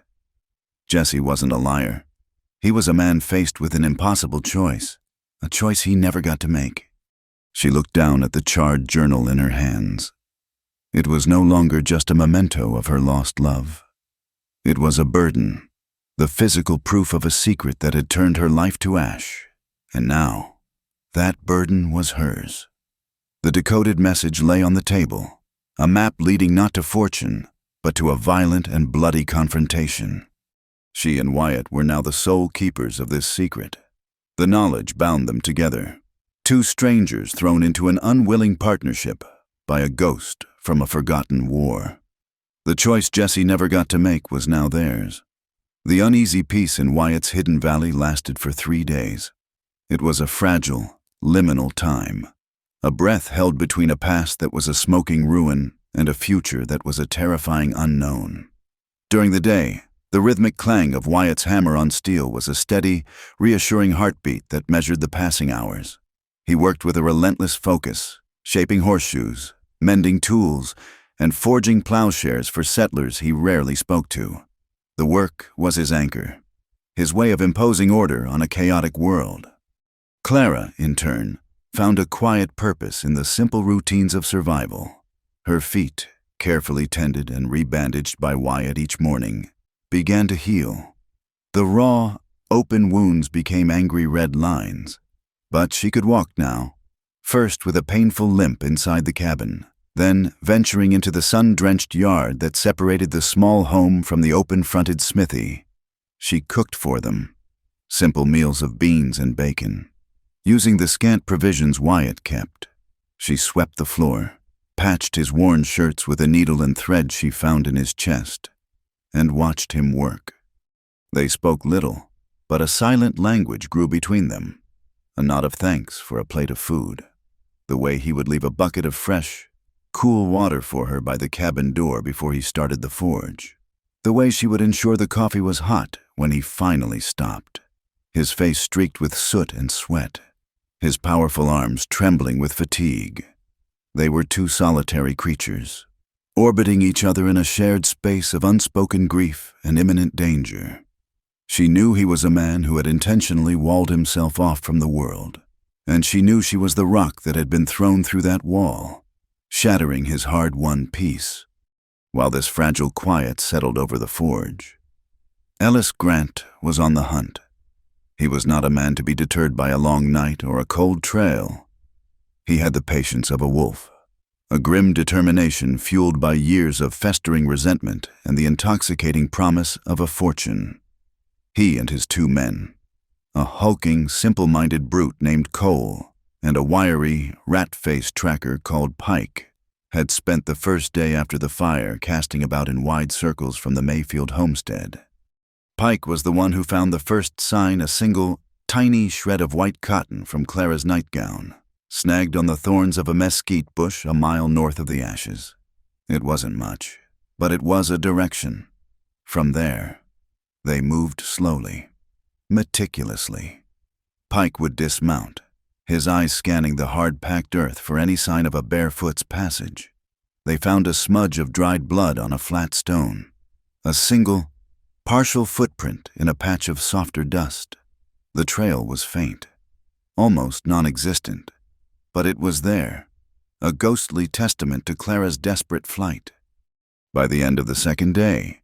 Jesse wasn't a liar. He was a man faced with an impossible choice, a choice he never got to make. She looked down at the charred journal in her hands. It was no longer just a memento of her lost love. It was a burden, the physical proof of a secret that had turned her life to ash. And now, that burden was hers. The decoded message lay on the table, a map leading not to fortune, but to a violent and bloody confrontation. She and Wyatt were now the sole keepers of this secret. The knowledge bound them together, two strangers thrown into an unwilling partnership by a ghost from a forgotten war. The choice Jesse never got to make was now theirs. The uneasy peace in Wyatt's hidden valley lasted for 3 days. It was a fragile, liminal time, a breath held between a past that was a smoking ruin and a future that was a terrifying unknown. During the day, the rhythmic clang of Wyatt's hammer on steel was a steady, reassuring heartbeat that measured the passing hours. He worked with a relentless focus, shaping horseshoes, mending tools, and forging plowshares for settlers he rarely spoke to. The work was his anchor, his way of imposing order on a chaotic world. Clara, in turn, found a quiet purpose in the simple routines of survival. Her feet, carefully tended and rebandaged by Wyatt each morning, began to heal. The raw, open wounds became angry red lines. But she could walk now, first with a painful limp inside the cabin, then venturing into the sun-drenched yard that separated the small home from the open-fronted smithy. She cooked for them, simple meals of beans and bacon. Using the scant provisions Wyatt kept, she swept the floor, patched his worn shirts with a needle and thread she found in his chest, and watched him work. They spoke little, but a silent language grew between them. A nod of thanks for a plate of food, the way he would leave a bucket of fresh, cool water for her by the cabin door before he started the forge, the way she would ensure the coffee was hot when he finally stopped, his face streaked with soot and sweat, his powerful arms trembling with fatigue. They were two solitary creatures, orbiting each other in a shared space of unspoken grief and imminent danger. She knew he was a man who had intentionally walled himself off from the world, and she knew she was the rock that had been thrown through that wall, shattering his hard-won peace, while this fragile quiet settled over the forge. Ellis Grant was on the hunt. He was not a man to be deterred by a long night or a cold trail. He had the patience of a wolf, a grim determination fueled by years of festering resentment and the intoxicating promise of a fortune. He and his 2 men, a hulking, simple-minded brute named Cole and a wiry, rat-faced tracker called Pike, had spent the first day after the fire casting about in wide circles from the Mayfield homestead. Pike was the one who found the first sign, a single, tiny shred of white cotton from Clara's nightgown, snagged on the thorns of a mesquite bush a mile north of the ashes. It wasn't much, but it was a direction. From there, they moved slowly, meticulously. Pike would dismount, his eyes scanning the hard-packed earth for any sign of a barefoot's passage. They found a smudge of dried blood on a flat stone, a single, partial footprint in a patch of softer dust. The trail was faint, almost non-existent, but it was there, a ghostly testament to Clara's desperate flight. By the end of the second day,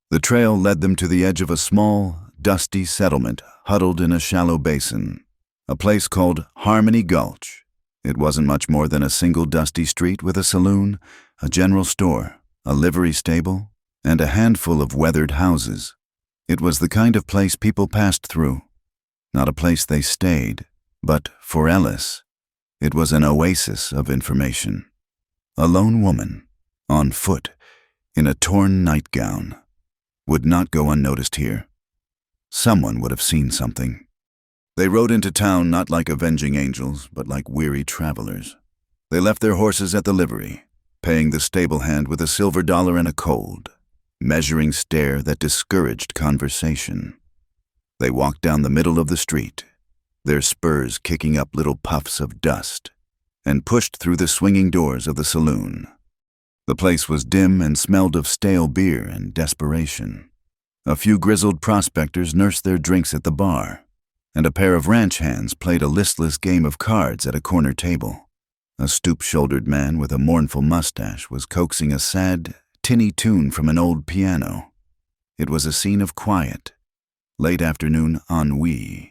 the trail led them to the edge of a small, dusty settlement huddled in a shallow basin, a place called Harmony Gulch. It wasn't much more than a single dusty street with a saloon, a general store, a livery stable, and a handful of weathered houses. It was the kind of place people passed through, not a place they stayed, but for Ellis, it was an oasis of information. A lone woman, on foot, in a torn nightgown, would not go unnoticed here. Someone would have seen something. They rode into town not like avenging angels, but like weary travelers. They left their horses at the livery, paying the stable hand with a silver dollar and a cold, measuring stare that discouraged conversation. They walked down the middle of the street, their spurs kicking up little puffs of dust, and pushed through the swinging doors of the saloon. The place was dim and smelled of stale beer and desperation. A few grizzled prospectors nursed their drinks at the bar, and a pair of ranch hands played a listless game of cards at a corner table. A stoop-shouldered man with a mournful mustache was coaxing a sad, tinny tune from an old piano. It was a scene of quiet, late afternoon ennui.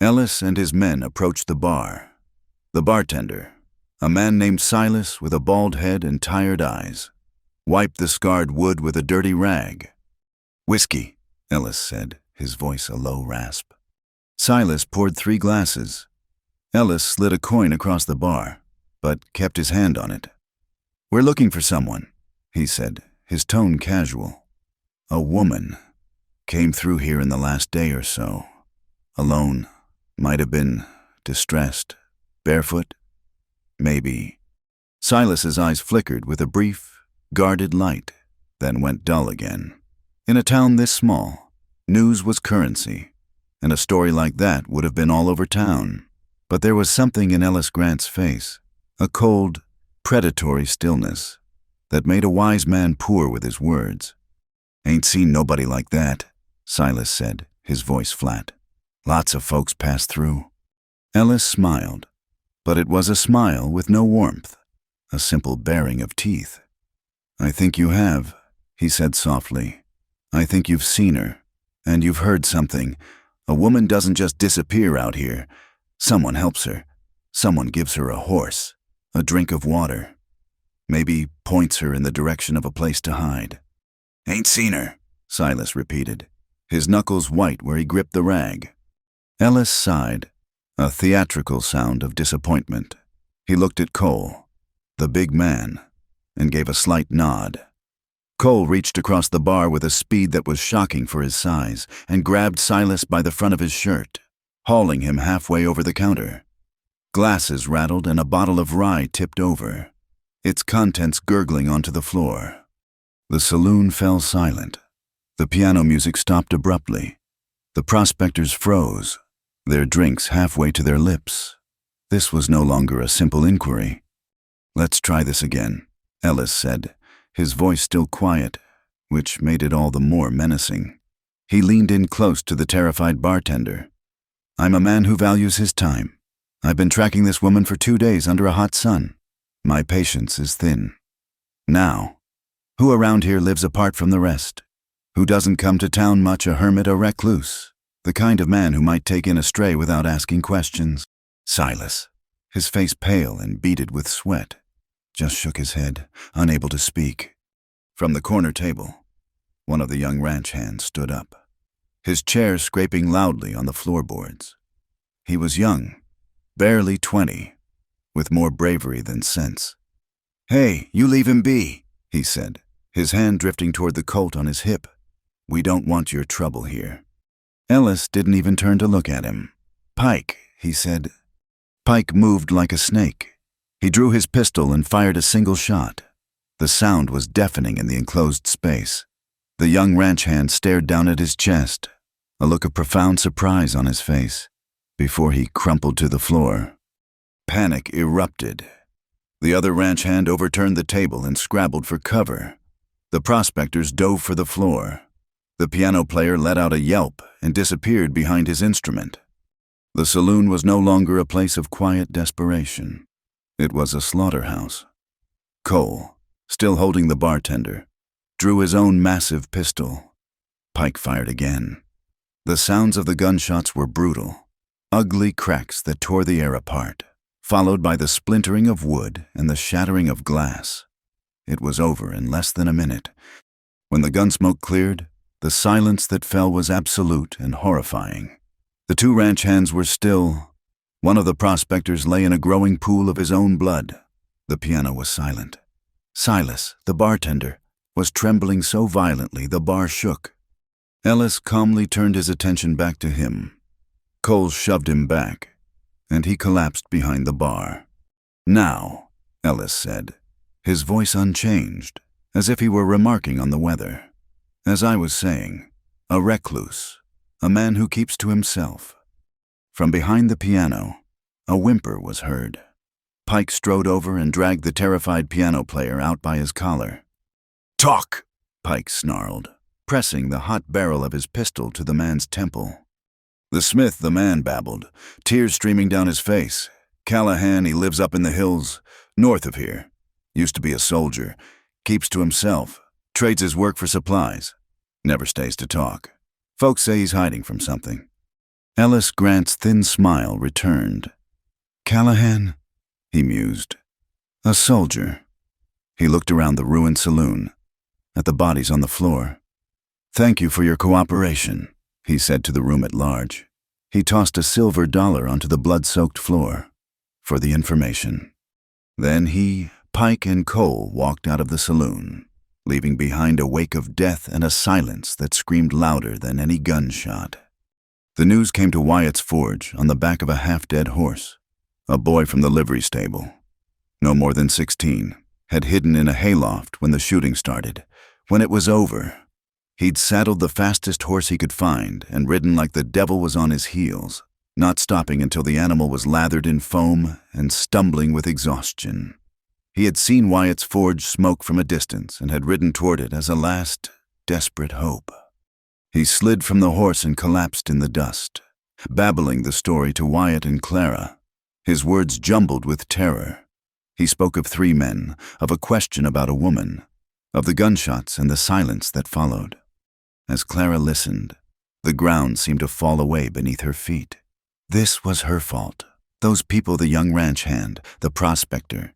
Ellis and his men approached the bar. The bartender, a man named Silas with a bald head and tired eyes, wiped the scarred wood with a dirty rag. "Whiskey," Ellis said, his voice a low rasp. Silas poured 3 glasses. Ellis slid a coin across the bar, but kept his hand on it. "We're looking for someone," he said, his tone casual. "A woman. Came through here in the last day or so. Alone. Might have been distressed. Barefoot? Maybe." Silas's eyes flickered with a brief, guarded light, then went dull again. In a town this small, news was currency, and a story like that would have been all over town. But there was something in Ellis Grant's face, a cold, predatory stillness, that made a wise man poor with his words. "Ain't seen nobody like that," Silas said, his voice flat. "Lots of folks pass through." Ellis smiled, but it was a smile with no warmth, a simple baring of teeth. "I think you have," he said softly. "I think you've seen her, and you've heard something. A woman doesn't just disappear out here. Someone helps her. Someone gives her a horse, a drink of water. Maybe points her in the direction of a place to hide." "Ain't seen her," Silas repeated, his knuckles white where he gripped the rag. Ellis sighed, a theatrical sound of disappointment. He looked at Cole, the big man, and gave a slight nod. Cole reached across the bar with a speed that was shocking for his size and grabbed Silas by the front of his shirt, hauling him halfway over the counter. Glasses rattled and a bottle of rye tipped over, its contents gurgling onto the floor. The saloon fell silent. The piano music stopped abruptly. The prospectors froze, their drinks halfway to their lips. This was no longer a simple inquiry. "Let's try this again," Ellis said, his voice still quiet, which made it all the more menacing. He leaned in close to the terrified bartender. "I'm a man who values his time. I've been tracking this woman for 2 days under a hot sun. My patience is thin. Now, who around here lives apart from the rest? Who doesn't come to town much, a hermit, a recluse? The kind of man who might take in a stray without asking questions?" Silas, his face pale and beaded with sweat, just shook his head, unable to speak. From the corner table, one of the young ranch hands stood up, his chair scraping loudly on the floorboards. He was young, barely 20, with more bravery than sense. "Hey, you leave him be," he said, his hand drifting toward the Colt on his hip. "We don't want your trouble here." Ellis didn't even turn to look at him. "Pike," he said. Pike moved like a snake. He drew his pistol and fired a single shot. The sound was deafening in the enclosed space. The young ranch hand stared down at his chest, a look of profound surprise on his face, before he crumpled to the floor. Panic erupted. The other ranch hand overturned the table and scrabbled for cover. The prospectors dove for the floor. The piano player let out a yelp and disappeared behind his instrument. The saloon was no longer a place of quiet desperation. It was a slaughterhouse. Cole, still holding the bartender, drew his own massive pistol. Pike fired again. The sounds of the gunshots were brutal, ugly cracks that tore the air apart, followed by the splintering of wood and the shattering of glass. It was over in less than a minute. When the gunsmoke cleared, the silence that fell was absolute and horrifying. The 2 ranch hands were still. One of the prospectors lay in a growing pool of his own blood. The piano was silent. Silas, the bartender, was trembling so violently the bar shook. Ellis calmly turned his attention back to him. Cole shoved him back, and he collapsed behind the bar. "Now," Ellis said, his voice unchanged, as if he were remarking on the weather. "As I was saying, a recluse, a man who keeps to himself." From behind the piano, a whimper was heard. Pike strode over and dragged the terrified piano player out by his collar. "Talk!" Pike snarled, pressing the hot barrel of his pistol to the man's temple. "The Smith, the man, babbled, tears streaming down his face. Callahan, he lives up in the hills, north of here. Used to be a soldier, keeps to himself, trades his work for supplies, never stays to talk. Folks say he's hiding from something." Ellis Grant's thin smile returned. "Callahan?" he mused. "A soldier." He looked around the ruined saloon, at the bodies on the floor. "Thank you for your cooperation," he said to the room at large. He tossed a silver dollar onto the blood-soaked floor. "For the information." Then he, Pike, and Cole walked out of the saloon, leaving behind a wake of death and a silence that screamed louder than any gunshot. The news came to Wyatt's forge on the back of a half-dead horse. A boy from the livery stable, no more than 16, had hidden in a hayloft when the shooting started. When it was over, he'd saddled the fastest horse he could find and ridden like the devil was on his heels, not stopping until the animal was lathered in foam and stumbling with exhaustion. He had seen Wyatt's forge smoke from a distance and had ridden toward it as a last, desperate hope. He slid from the horse and collapsed in the dust, babbling the story to Wyatt and Clara, his words jumbled with terror. He spoke of 3 men, of a question about a woman, of the gunshots and the silence that followed. As Clara listened, the ground seemed to fall away beneath her feet. This was her fault. Those people, the young ranch hand, the prospector,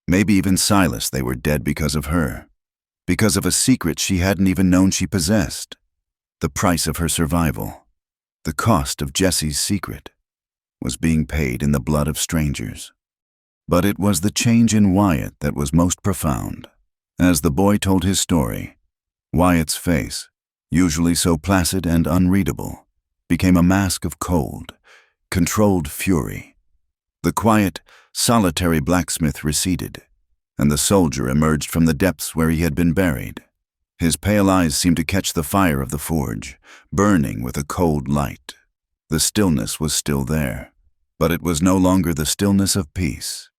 maybe even Silas, they were dead because of her, because of a secret she hadn't even known she possessed. The price of her survival, the cost of Jesse's secret, was being paid in the blood of strangers. But it was the change in Wyatt that was most profound. As the boy told his story, Wyatt's face, usually so placid and unreadable, became a mask of cold, controlled fury. The quiet, solitary blacksmith receded, and the soldier emerged from the depths where he had been buried. His pale eyes seemed to catch the fire of the forge, burning with a cold light. The stillness was still there, but it was no longer the stillness of peace.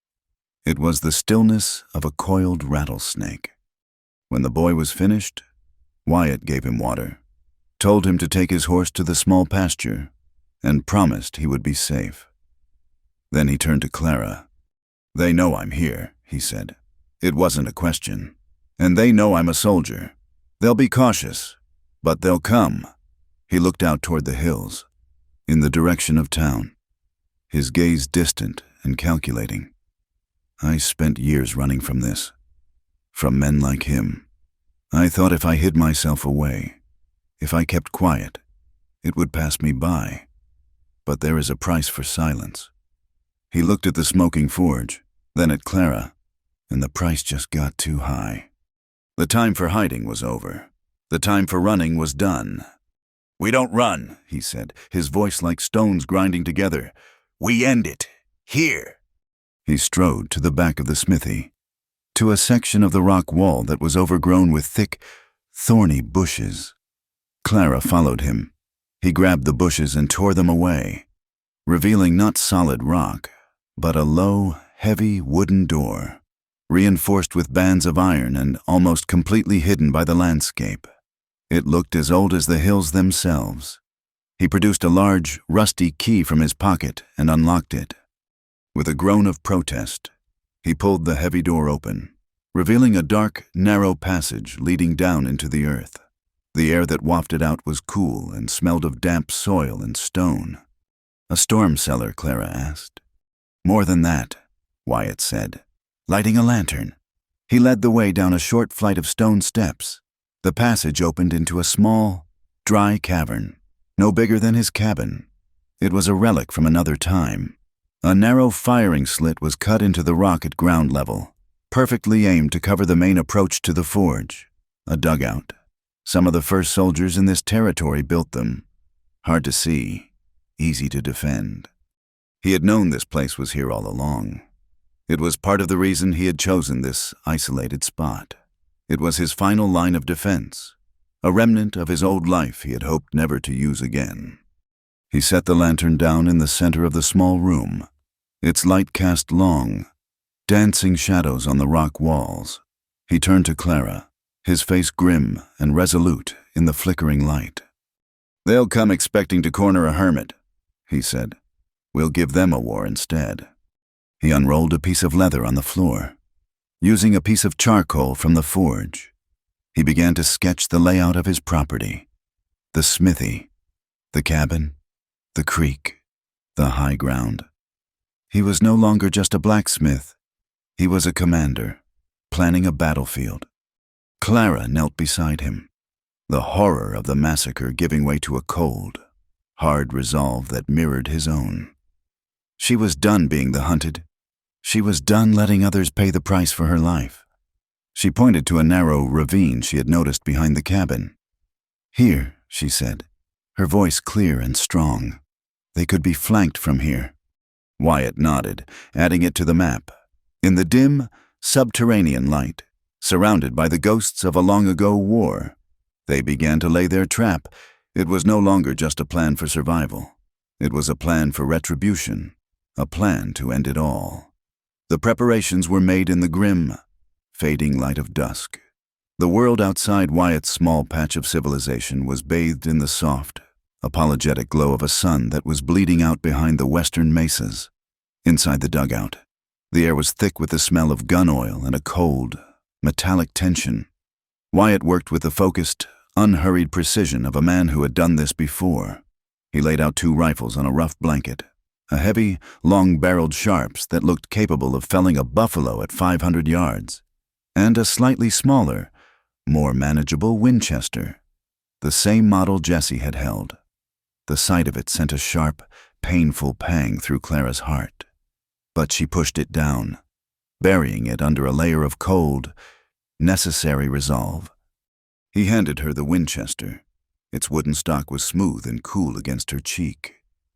It was the stillness of a coiled rattlesnake. When the boy was finished, Wyatt gave him water, told him to take his horse to the small pasture, and promised he would be safe. Then he turned to Clara. "They know I'm here," he said. "It wasn't a question. And they know I'm a soldier. They'll be cautious, but they'll come." He looked out toward the hills, in the direction of town, his gaze distant and calculating. "I spent years running from this, from men like him. I thought if I hid myself away, if I kept quiet, it would pass me by. But there is a price for silence." He looked at the smoking forge, then at Clara, and the price just got too high. The time for hiding was over. The time for running was done. "We don't run," he said, his voice like stones grinding together. "We end it. Here." He strode to the back of the smithy, to a section of the rock wall that was overgrown with thick, thorny bushes. Clara followed him. He grabbed the bushes and tore them away, revealing not solid rock, but a low, heavy wooden door, reinforced with bands of iron and almost completely hidden by the landscape. It looked as old as the hills themselves. He produced a large, rusty key from his pocket and unlocked it. With a groan of protest, he pulled the heavy door open, revealing a dark, narrow passage leading down into the earth. The air that wafted out was cool and smelled of damp soil and stone. "A storm cellar?" Clara asked. "More than that," Wyatt said, lighting a lantern. He led the way down a short flight of stone steps. The passage opened into a small, dry cavern, no bigger than his cabin. It was a relic from another time. A narrow firing slit was cut into the rock at ground level, perfectly aimed to cover the main approach to the forge. A dugout. Some of the first soldiers in this territory built them. Hard to see, easy to defend. He had known this place was here all along. It was part of the reason he had chosen this isolated spot. It was his final line of defense, a remnant of his old life he had hoped never to use again. He set the lantern down in the center of the small room. Its light cast long, dancing shadows on the rock walls. He turned to Clara, his face grim and resolute in the flickering light. "They'll come expecting to corner a hermit," he said. "We'll give them a war instead." He unrolled a piece of leather on the floor. Using a piece of charcoal from the forge, he began to sketch the layout of his property. The smithy, the cabin, the creek, the high ground. He was no longer just a blacksmith. He was a commander, planning a battlefield. Clara knelt beside him. the horror of the massacre giving way to a cold, hard resolve that mirrored his own. She was done being the hunted. She was done letting others pay the price for her life. She pointed to a narrow ravine she had noticed behind the cabin. "Here," she said, her voice clear and strong. "They could be flanked from here." Wyatt nodded, adding it to the map. In the dim, subterranean light, surrounded by the ghosts of a long-ago war, they began to lay their trap. It was no longer just a plan for survival. It was a plan for retribution, a plan to end it all. The preparations were made in the grim, fading light of dusk. The world outside Wyatt's small patch of civilization was bathed in the soft, apologetic glow of a sun that was bleeding out behind the western mesas. Inside the dugout, the air was thick with the smell of gun oil and a cold, metallic tension. Wyatt worked with the focused, unhurried precision of a man who had done this before. He laid out 2 rifles on a rough blanket, a heavy, long-barreled Sharps that looked capable of felling a buffalo at 500 yards, and a slightly smaller, more manageable Winchester, the same model Jessie had held. The sight of it sent a sharp, painful pang through Clara's heart, but she pushed it down, burying it under a layer of cold, necessary resolve. He handed her the Winchester. Its wooden stock was smooth and cool against her cheek,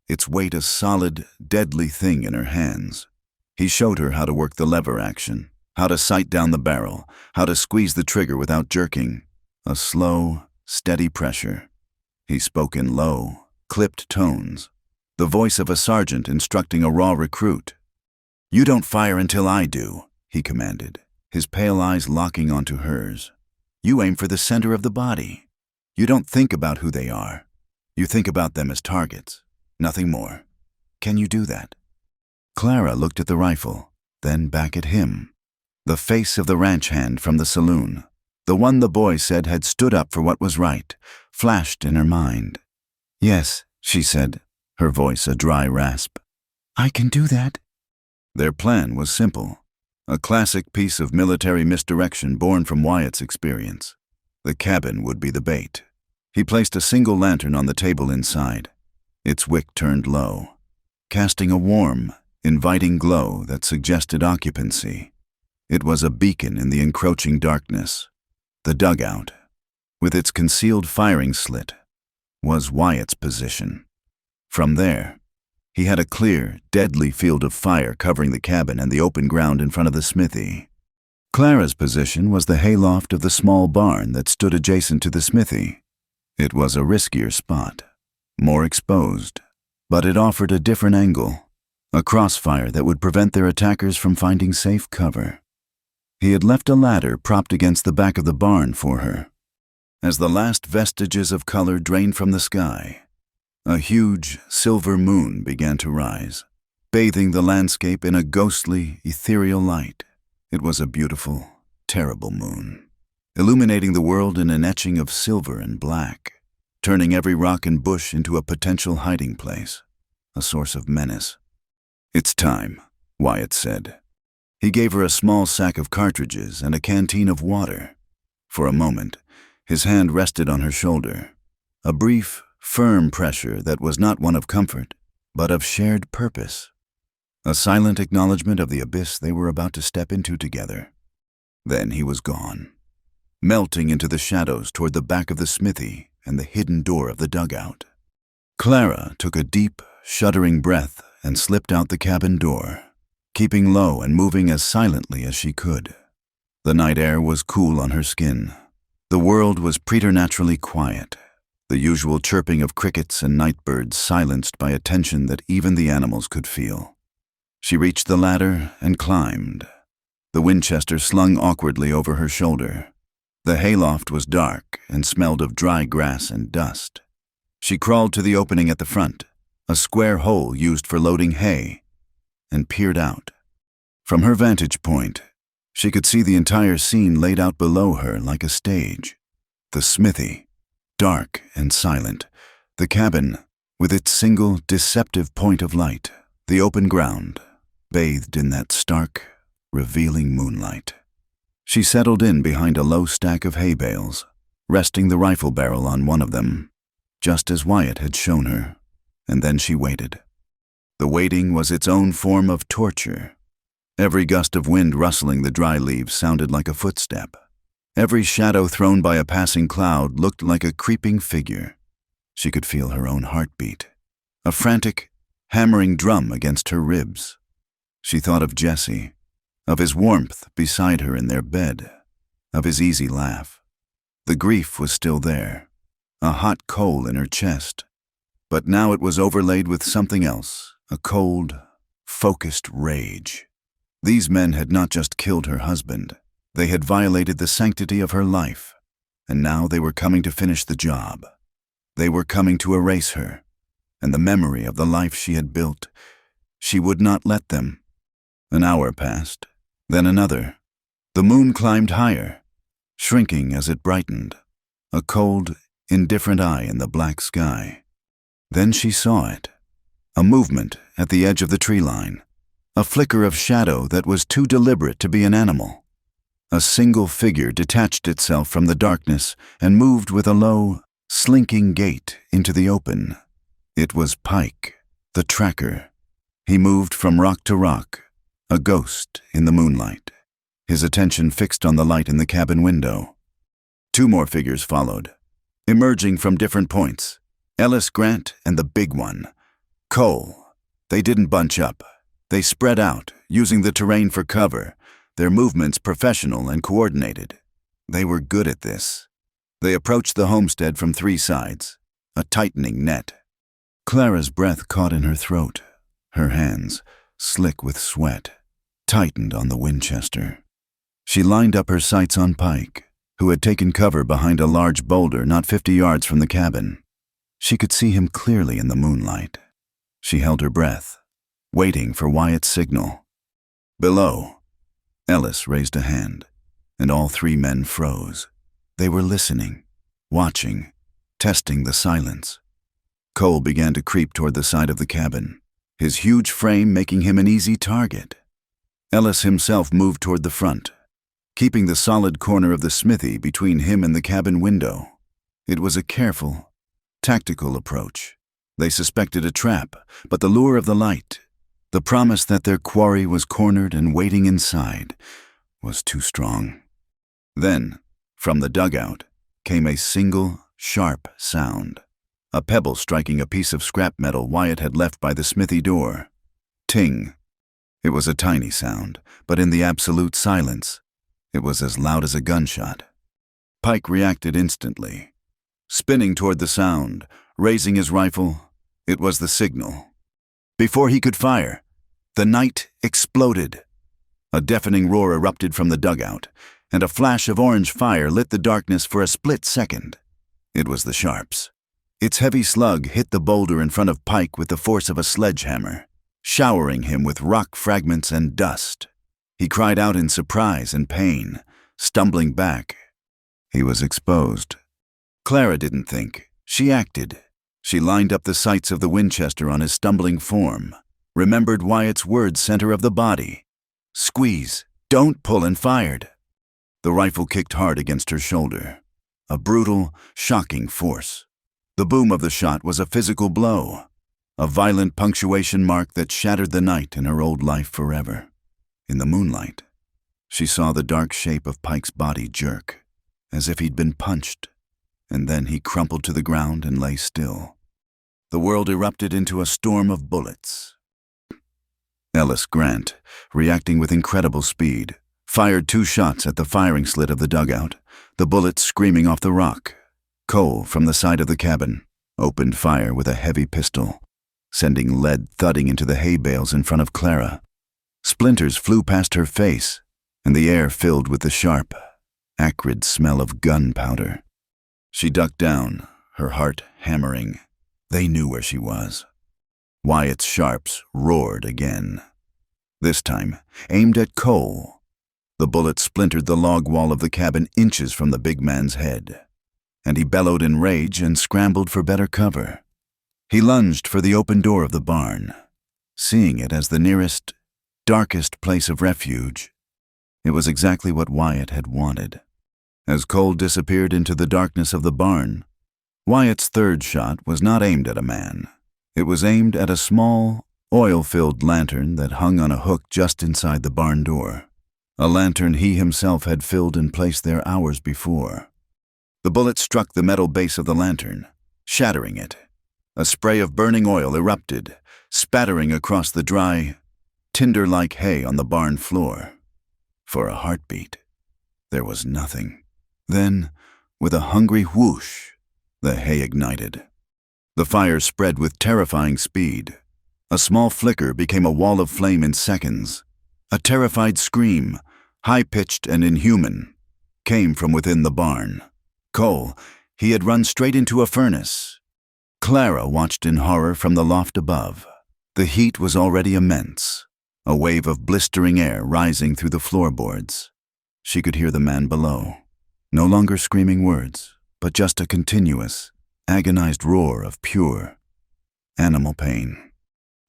its weight a solid, deadly thing in her hands. He showed her how to work the lever action, how to sight down the barrel, how to squeeze the trigger without jerking, a slow, steady pressure. He spoke in low, clipped tones, the voice of a sergeant instructing a raw recruit. "You don't fire until I do," he commanded, his pale eyes locking onto hers. "You aim for the center of the body. You don't think about who they are. You think about them as targets, nothing more. Can you do that?" Clara looked at the rifle, then back at him. The face of the ranch hand from the saloon, the one the boy said had stood up for what was right, flashed in her mind. "Yes," she said, her voice a dry rasp. "I can do that." Their plan was simple, a classic piece of military misdirection born from Wyatt's experience. The cabin would be the bait. He placed a single lantern on the table inside, its wick turned low, casting a warm, inviting glow that suggested occupancy. It was a beacon in the encroaching darkness. The dugout, with its concealed firing slit, was Wyatt's position. From there, he had a clear, deadly field of fire covering the cabin and the open ground in front of the smithy. Clara's position was the hayloft of the small barn that stood adjacent to the smithy. It was a riskier spot, more exposed, but it offered a different angle, a crossfire that would prevent their attackers from finding safe cover. He had left a ladder propped against the back of the barn for her. As the last vestiges of color drained from the sky, a huge, silver moon began to rise, bathing the landscape in a ghostly, ethereal light. It was a beautiful, terrible moon, illuminating the world in an etching of silver and black, turning every rock and bush into a potential hiding place, a source of menace. "It's time," Wyatt said. He gave her a small sack of cartridges and a canteen of water. For a moment, his hand rested on her shoulder, a brief, firm pressure that was not one of comfort, but of shared purpose. A silent acknowledgement of the abyss they were about to step into together. Then he was gone, melting into the shadows toward the back of the smithy and the hidden door of the dugout. Clara took a deep, shuddering breath and slipped out the cabin door, keeping low and moving as silently as she could. The night air was cool on her skin. The world was preternaturally quiet, the usual chirping of crickets and nightbirds silenced by a tension that even the animals could feel. She reached the ladder and climbed, the Winchester slung awkwardly over her shoulder. The hayloft was dark and smelled of dry grass and dust. She crawled to the opening at the front, a square hole used for loading hay, and peered out. From her vantage point, she could see the entire scene laid out below her like a stage. The smithy, dark and silent, the cabin, with its single deceptive point of light, the open ground, bathed in that stark, revealing moonlight. She settled in behind a low stack of hay bales, resting the rifle barrel on one of them, just as Wyatt had shown her, and then she waited. The waiting was its own form of torture. Every gust of wind rustling the dry leaves sounded like a footstep. Every shadow thrown by a passing cloud looked like a creeping figure. She could feel her own heartbeat, a frantic, hammering drum against her ribs. She thought of Jesse, of his warmth beside her in their bed, of his easy laugh. The grief was still there, a hot coal in her chest, but now it was overlaid with something else, a cold, focused rage. These men had not just killed her husband, they had violated the sanctity of her life, and now they were coming to finish the job. They were coming to erase her, and the memory of the life she had built. She would not let them. An hour passed, then another. The moon climbed higher, shrinking as it brightened, a cold, indifferent eye in the black sky. Then she saw it, a movement at the edge of the tree line, a flicker of shadow that was too deliberate to be an animal. A single figure detached itself from the darkness and moved with a low, slinking gait into the open. It was Pike, the tracker. He moved from rock to rock, a ghost in the moonlight, his attention fixed on the light in the cabin window. Two more figures followed, emerging from different points. Ellis Grant and the big one, Cole. They didn't bunch up. They spread out, using the terrain for cover, their movements professional and coordinated. They were good at this. They approached the homestead from three sides, a tightening net. Clara's breath caught in her throat. Her hands, slick with sweat, tightened on the Winchester. She lined up her sights on Pike, who had taken cover behind a large boulder not 50 yards from the cabin. She could see him clearly in the moonlight. She held her breath, waiting for Wyatt's signal. Below, Ellis raised a hand, and all three men froze. They were listening, watching, testing the silence. Cole began to creep toward the side of the cabin, his huge frame making him an easy target. Ellis himself moved toward the front, keeping the solid corner of the smithy between him and the cabin window. It was a careful, tactical approach. They suspected a trap, but the lure of the light, the promise that their quarry was cornered and waiting inside, was too strong. Then, from the dugout, came a single, sharp sound. A pebble striking a piece of scrap metal Wyatt had left by the smithy door. Ting. It was a tiny sound, but in the absolute silence, it was as loud as a gunshot. Pike reacted instantly. Spinning toward the sound, raising his rifle, it was the signal. Before he could fire, the night exploded. A deafening roar erupted from the dugout, and a flash of orange fire lit the darkness for a split second. It was the Sharps. Its heavy slug hit the boulder in front of Pike with the force of a sledgehammer, showering him with rock fragments and dust. He cried out in surprise and pain, stumbling back. He was exposed. Clara didn't think. She acted. She lined up the sights of the Winchester on his stumbling form, remembered Wyatt's words center of the body. Squeeze, don't pull, and fired. The rifle kicked hard against her shoulder, a brutal, shocking force. The boom of the shot was a physical blow, a violent punctuation mark that shattered the night in her old life forever. In the moonlight, she saw the dark shape of Pike's body jerk, as if he'd been punched, and then he crumpled to the ground and lay still. The world erupted into a storm of bullets. Ellis Grant, reacting with incredible speed, fired 2 shots at the firing slit of the dugout, the bullets screaming off the rock. Cole, from the side of the cabin, opened fire with a heavy pistol, sending lead thudding into the hay bales in front of Clara. Splinters flew past her face, and the air filled with the sharp, acrid smell of gunpowder. She ducked down, her heart hammering. They knew where she was. Wyatt's Sharps roared again. This time, aimed at Cole. The bullet splintered the log wall of the cabin inches from the big man's head, and he bellowed in rage and scrambled for better cover. He lunged for the open door of the barn, seeing it as the nearest, darkest place of refuge. It was exactly what Wyatt had wanted. As Cole disappeared into the darkness of the barn, Wyatt's third shot was not aimed at a man. It was aimed at a small, oil-filled lantern that hung on a hook just inside the barn door. A lantern he himself had filled and placed there hours before. The bullet struck the metal base of the lantern, shattering it. A spray of burning oil erupted, spattering across the dry, tinder-like hay on the barn floor. For a heartbeat, there was nothing. Then, with a hungry whoosh, the hay ignited. The fire spread with terrifying speed. A small flicker became a wall of flame in seconds. A terrified scream, high-pitched and inhuman, came from within the barn. Cole, he had run straight into a furnace. Clara watched in horror from the loft above. The heat was already immense, a wave of blistering air rising through the floorboards. She could hear the man below, no longer screaming words, but just a continuous, agonized roar of pure, animal pain.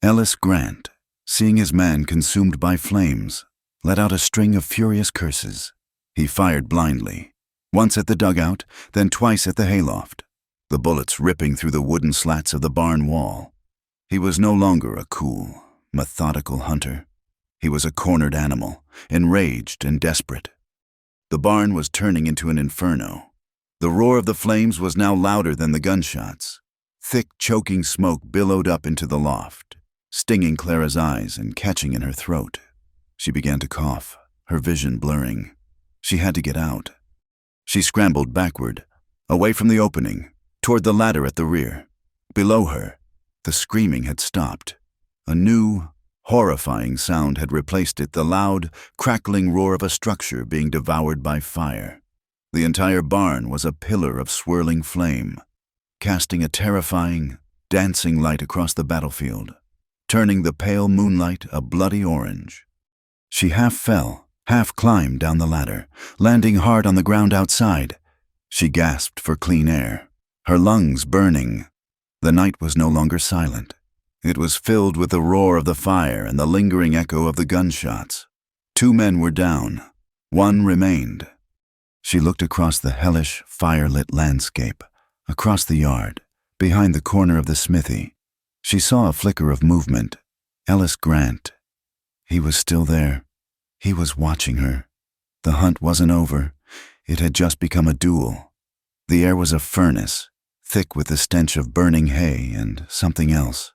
Ellis Grant, seeing his man consumed by flames, let out a string of furious curses. He fired blindly, once at the dugout, then twice at the hayloft, the bullets ripping through the wooden slats of the barn wall. He was no longer a cool, methodical hunter. He was a cornered animal, enraged and desperate. The barn was turning into an inferno. The roar of the flames was now louder than the gunshots. Thick, choking smoke billowed up into the loft, stinging Clara's eyes and catching in her throat. She began to cough, her vision blurring. She had to get out. She scrambled backward, away from the opening, toward the ladder at the rear. Below her, the screaming had stopped. A new, horrifying sound had replaced it, the loud, crackling roar of a structure being devoured by fire. The entire barn was a pillar of swirling flame, casting a terrifying, dancing light across the battlefield, turning the pale moonlight a bloody orange. She half fell, half climbed down the ladder, landing hard on the ground outside. She gasped for clean air, her lungs burning. The night was no longer silent. It was filled with the roar of the fire and the lingering echo of the gunshots. 2 men were down. 1 remained. She looked across the hellish, fire-lit landscape, across the yard, behind the corner of the smithy. She saw a flicker of movement. Ellis Grant. He was still there. He was watching her. The hunt wasn't over. It had just become a duel. The air was a furnace, thick with the stench of burning hay and something else.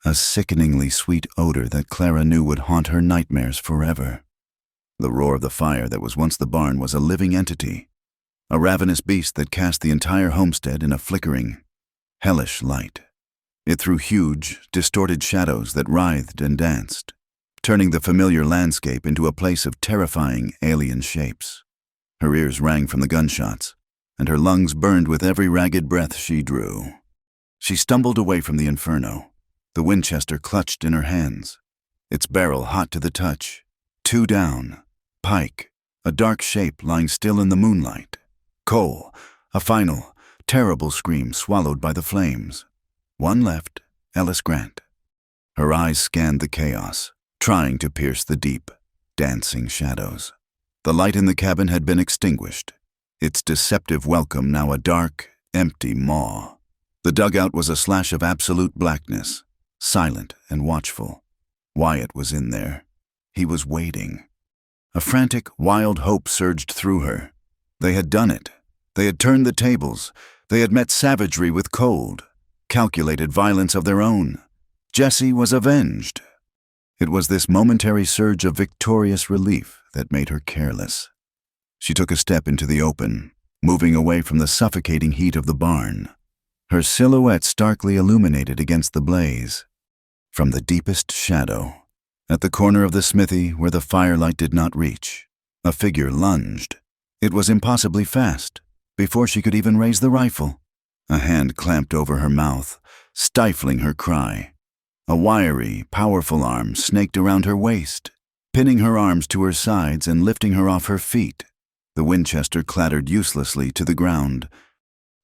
A sickeningly sweet odor that Clara knew would haunt her nightmares forever. The roar of the fire that was once the barn was a living entity, a ravenous beast that cast the entire homestead in a flickering, hellish light. It threw huge, distorted shadows that writhed and danced, turning the familiar landscape into a place of terrifying alien shapes. Her ears rang from the gunshots, and her lungs burned with every ragged breath she drew. She stumbled away from the inferno, the Winchester clutched in her hands, its barrel hot to the touch. 2 down. Pike, a dark shape lying still in the moonlight. Cole, a final, terrible scream swallowed by the flames. 1 left, Ellis Grant. Her eyes scanned the chaos, trying to pierce the deep, dancing shadows. The light in the cabin had been extinguished, its deceptive welcome now a dark, empty maw. The dugout was a slash of absolute blackness, silent and watchful. Wyatt was in there. He was waiting. A frantic, wild hope surged through her. They had done it. They had turned the tables. They had met savagery with cold, calculated violence of their own. Jessie was avenged. It was this momentary surge of victorious relief that made her careless. She took a step into the open, moving away from the suffocating heat of the barn, her silhouette starkly illuminated against the blaze. From the deepest shadow, at the corner of the smithy where the firelight did not reach, a figure lunged. It was impossibly fast, before she could even raise the rifle. A hand clamped over her mouth, stifling her cry. A wiry, powerful arm snaked around her waist, pinning her arms to her sides and lifting her off her feet. The Winchester clattered uselessly to the ground.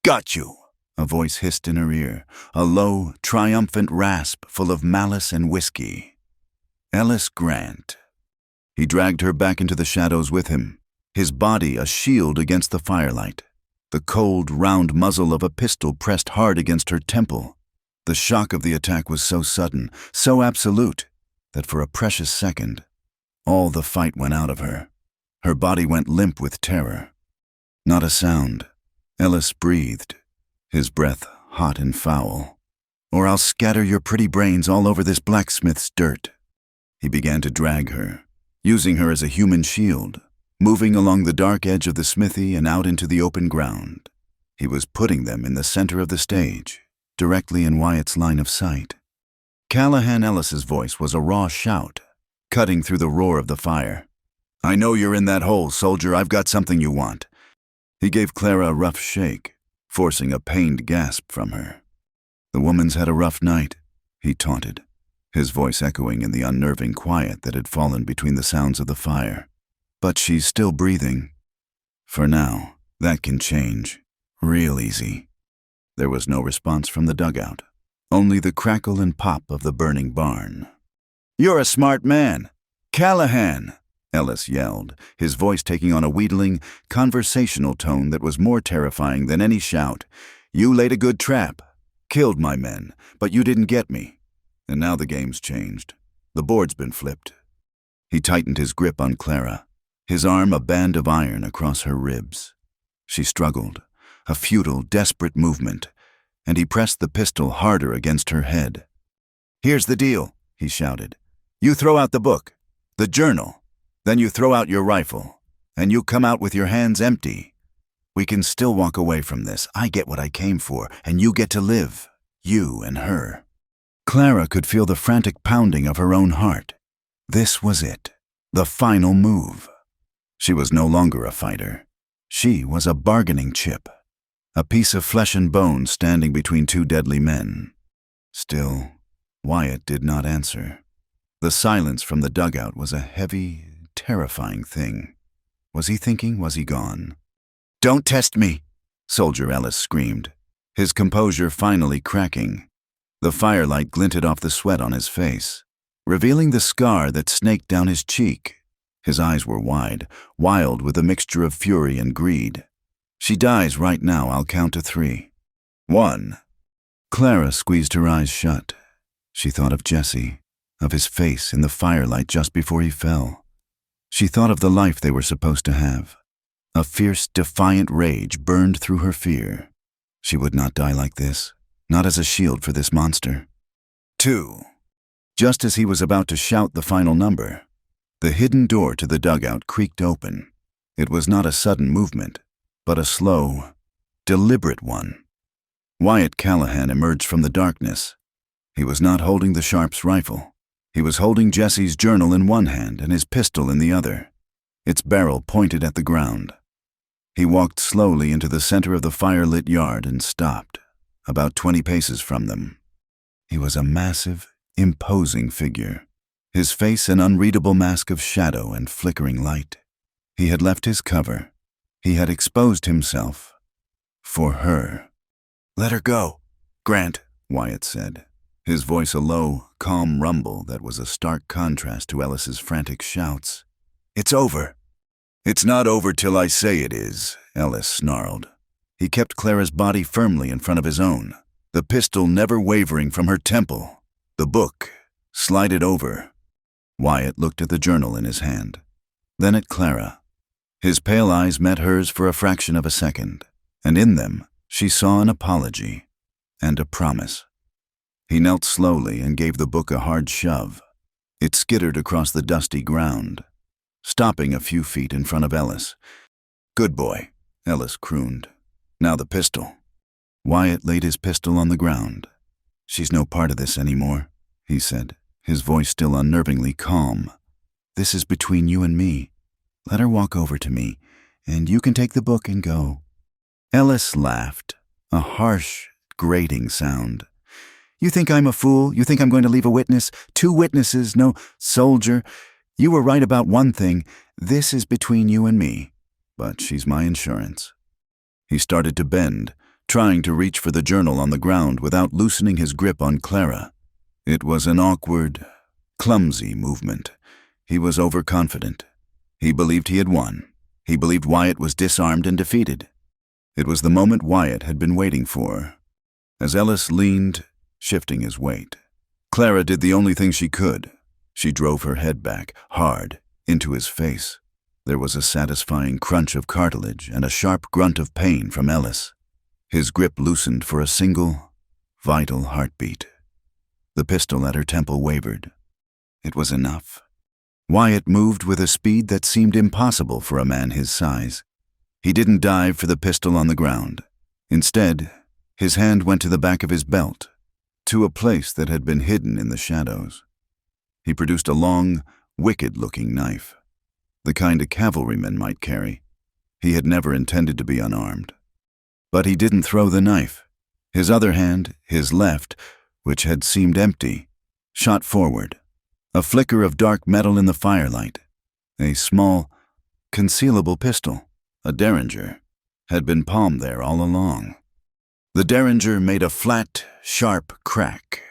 "Got you!" A voice hissed in her ear, a low, triumphant rasp full of malice and whiskey. Ellis Grant. He dragged her back into the shadows with him, his body a shield against the firelight. The cold, round muzzle of a pistol pressed hard against her temple. The shock of the attack was so sudden, so absolute, that for a precious second, all the fight went out of her. Her body went limp with terror. Not a sound. Ellis breathed, his breath hot and foul. "Or I'll scatter your pretty brains all over this blacksmith's dirt." He began to drag her, using her as a human shield, moving along the dark edge of the smithy and out into the open ground. He was putting them in the center of the stage, directly in Wyatt's line of sight. Callahan Ellis's voice was a raw shout, cutting through the roar of the fire. "I know you're in that hole, soldier. I've got something you want." He gave Clara a rough shake, forcing a pained gasp from her. "The woman's had a rough night," he taunted, his voice echoing in the unnerving quiet that had fallen between the sounds of the fire. "But she's still breathing. For now, that can change. Real easy." There was no response from the dugout, only the crackle and pop of the burning barn. "You're a smart man. Callahan!" Ellis yelled, his voice taking on a wheedling, conversational tone that was more terrifying than any shout. "You laid a good trap, killed my men, but you didn't get me. And now the game's changed. The board's been flipped." He tightened his grip on Clara, his arm a band of iron across her ribs. She struggled, a futile, desperate movement, and he pressed the pistol harder against her head. "Here's the deal," he shouted. "You throw out the book, the journal, then you throw out your rifle, and you come out with your hands empty. We can still walk away from this. I get what I came for, and you get to live, you and her." Clara could feel the frantic pounding of her own heart. This was it, the final move. She was no longer a fighter. She was a bargaining chip, a piece of flesh and bone standing between two deadly men. Still, Wyatt did not answer. The silence from the dugout was a heavy, terrifying thing. Was he thinking? Was he gone? "Don't test me!" Soldier Ellis screamed, his composure finally cracking. The firelight glinted off the sweat on his face, revealing the scar that snaked down his cheek. His eyes were wide, wild with a mixture of fury and greed. "She dies right now. I'll count to 3. 1. Clara squeezed her eyes shut. She thought of Jesse, of his face in the firelight just before he fell. She thought of the life they were supposed to have. A fierce, defiant rage burned through her fear. She would not die like this, not as a shield for this monster. 2. Just as he was about to shout the final number, the hidden door to the dugout creaked open. It was not a sudden movement, but a slow, deliberate one. Wyatt Callahan emerged from the darkness. He was not holding the Sharp's rifle. He was holding Jesse's journal in one hand and his pistol in the other, its barrel pointed at the ground. He walked slowly into the center of the fire-lit yard and stopped, about 20 paces from them. He was a massive, imposing figure, his face an unreadable mask of shadow and flickering light. He had left his cover. He had exposed himself for her. "Let her go, Grant," Wyatt said, his voice a low, calm rumble that was a stark contrast to Ellis's frantic shouts. "It's over." "It's not over till I say it is," Ellis snarled. He kept Clara's body firmly in front of his own, the pistol never wavering from her temple. The book slided over. Wyatt looked at the journal in his hand, then at Clara. His pale eyes met hers for a fraction of a second, and in them she saw an apology and a promise. He knelt slowly and gave the book a hard shove. It skittered across the dusty ground, stopping a few feet in front of Ellis. "Good boy," Ellis crooned. "Now the pistol." Wyatt laid his pistol on the ground. "She's no part of this anymore," he said, his voice still unnervingly calm. "This is between you and me. Let her walk over to me, and you can take the book and go." Ellis laughed, a harsh, grating sound. "You think I'm a fool? You think I'm going to leave a witness? 2 witnesses, no, soldier. You were right about one thing. This is between you and me, but she's my insurance." He started to bend, trying to reach for the journal on the ground without loosening his grip on Clara. It was an awkward, clumsy movement. He was overconfident. He believed he had won, He believed Wyatt was disarmed and defeated. It was the moment Wyatt had been waiting for. As Ellis leaned, shifting his weight, Clara did the only thing she could. She drove her head back, hard, into his face. There was a satisfying crunch of cartilage and a sharp grunt of pain from Ellis. His grip loosened for a single, vital heartbeat. The pistol at her temple wavered. It was enough. Wyatt moved with a speed that seemed impossible for a man his size. He didn't dive for the pistol on the ground. Instead, his hand went to the back of his belt, to a place that had been hidden in the shadows. He produced a long, wicked-looking knife, the kind a cavalryman might carry. He had never intended to be unarmed. But he didn't throw the knife. His other hand, his left, which had seemed empty, shot forward. A flicker of dark metal in the firelight. A small, concealable pistol, a derringer, had been palmed there all along. The derringer made a flat, sharp crack,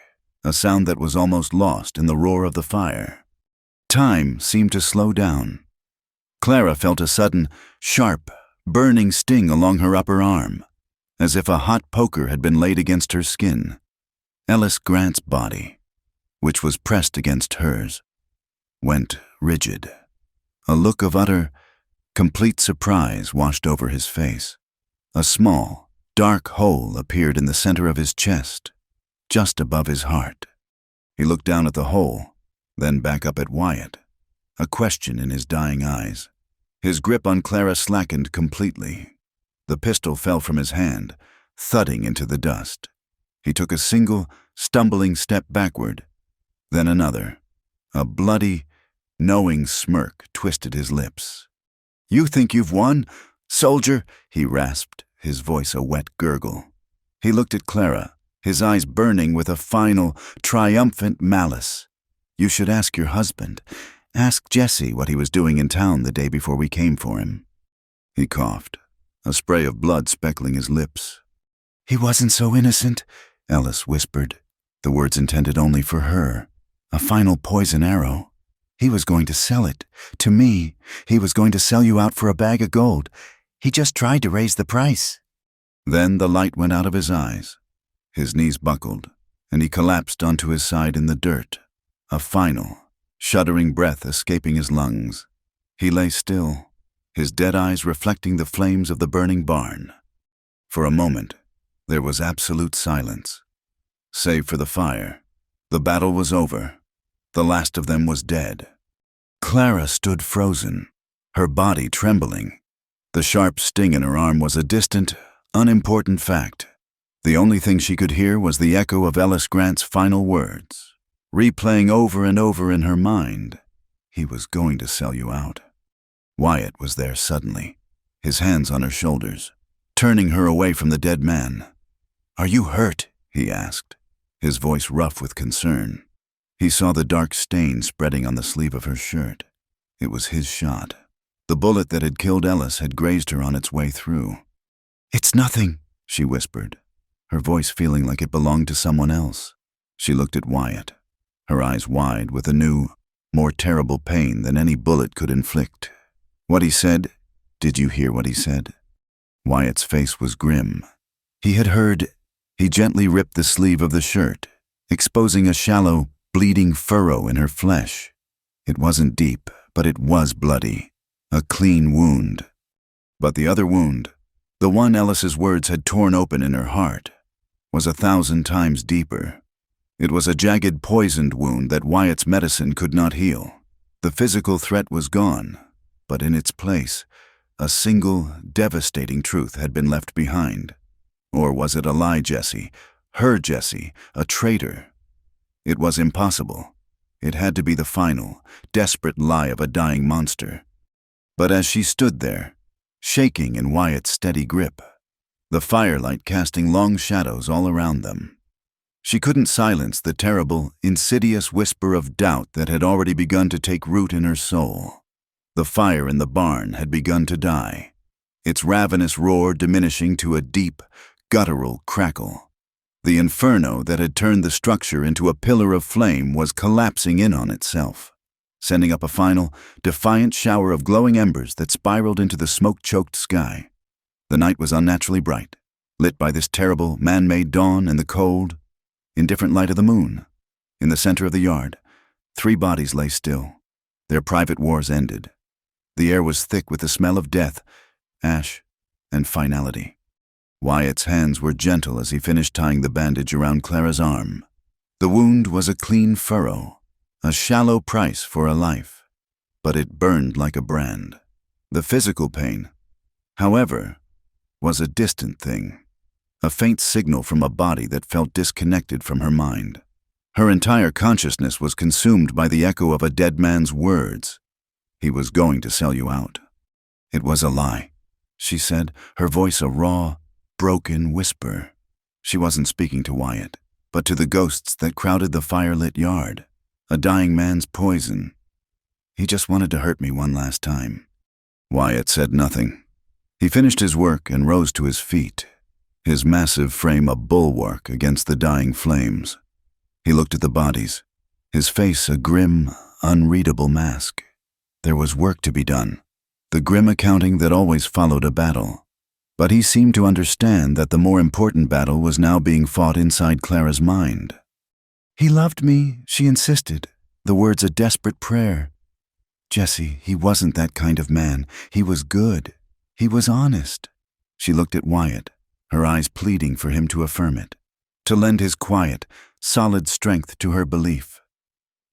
a sound that was almost lost in the roar of the fire. Time seemed to slow down. Clara felt a sudden, sharp, burning sting along her upper arm, as if a hot poker had been laid against her skin. Ellis Grant's body, which was pressed against hers, went rigid. A look of utter, complete surprise washed over his face. A small, dark hole appeared in the center of his chest, just above his heart. He looked down at the hole, then back up at Wyatt, a question in his dying eyes. His grip on Clara slackened completely. The pistol fell from his hand, thudding into the dust. He took a single, stumbling step backward, then another. A bloody, knowing smirk twisted his lips. "You think you've won, soldier?" he rasped, his voice a wet gurgle. He looked at Clara, his eyes burning with a final, triumphant malice. "You should ask your husband. Ask Jesse what he was doing in town the day before we came for him." He coughed, a spray of blood speckling his lips. "He wasn't so innocent," Ellis whispered, the words intended only for her. "A final poison arrow. He was going to sell it. To me. He was going to sell you out for a bag of gold. He just tried to raise the price." Then the light went out of his eyes. His knees buckled, and he collapsed onto his side in the dirt, a final, shuddering breath escaping his lungs. He lay still, his dead eyes reflecting the flames of the burning barn. For a moment, there was absolute silence. Save for the fire, the battle was over. The last of them was dead. Clara stood frozen, her body trembling. The sharp sting in her arm was a distant, unimportant fact. The only thing she could hear was the echo of Ellis Grant's final words, replaying over and over in her mind. "He was going to sell you out." Wyatt was there suddenly, his hands on her shoulders, turning her away from the dead man. "Are you hurt?" he asked, his voice rough with concern. He saw the dark stain spreading on the sleeve of her shirt. It was his shot. The bullet that had killed Ellis had grazed her on its way through. "It's nothing," she whispered, her voice feeling like it belonged to someone else. She looked at Wyatt, her eyes wide with a new, more terrible pain than any bullet could inflict. "What he said? Did you hear what he said?" Wyatt's face was grim. He had heard. He gently ripped the sleeve of the shirt, exposing a shallow, bleeding furrow in her flesh. It wasn't deep, but it was bloody, a clean wound. But the other wound, the one Ellis's words had torn open in her heart, was 1,000 times deeper. It was a jagged, poisoned wound that Wyatt's medicine could not heal. The physical threat was gone, but in its place, a single, devastating truth had been left behind. Or was it a lie, Jesse? Her Jesse, a traitor? It was impossible. It had to be the final, desperate lie of a dying monster. But as she stood there, shaking in Wyatt's steady grip, the firelight casting long shadows all around them, she couldn't silence the terrible, insidious whisper of doubt that had already begun to take root in her soul. The fire in the barn had begun to die, its ravenous roar diminishing to a deep, guttural crackle. The inferno that had turned the structure into a pillar of flame was collapsing in on itself. sending up a final, defiant shower of glowing embers that spiraled into the smoke-choked sky. The night was unnaturally bright, lit by this terrible, man-made dawn and the cold, indifferent light of the moon. In the center of the yard, 3 bodies lay still, their private wars ended. The air was thick with the smell of death, ash, and finality. Wyatt's hands were gentle as he finished tying the bandage around Clara's arm. The wound was a clean furrow, a shallow price for a life, but it burned like a brand. The physical pain, however, was a distant thing, a faint signal from a body that felt disconnected from her mind. Her entire consciousness was consumed by the echo of a dead man's words. He was going to sell you out. It was a lie, she said, her voice a raw, broken whisper. She wasn't speaking to Wyatt, but to the ghosts that crowded the fire-lit yard. A dying man's poison. He just wanted to hurt me one last time. Wyatt said nothing. He finished his work and rose to his feet, his massive frame a bulwark against the dying flames. He looked at the bodies, his face a grim, unreadable mask. There was work to be done, the grim accounting that always followed a battle. But he seemed to understand that the more important battle was now being fought inside Clara's mind. He loved me, she insisted, the words a desperate prayer. Jesse, he wasn't that kind of man. He was good. He was honest. She looked at Wyatt, her eyes pleading for him to affirm it, to lend his quiet, solid strength to her belief.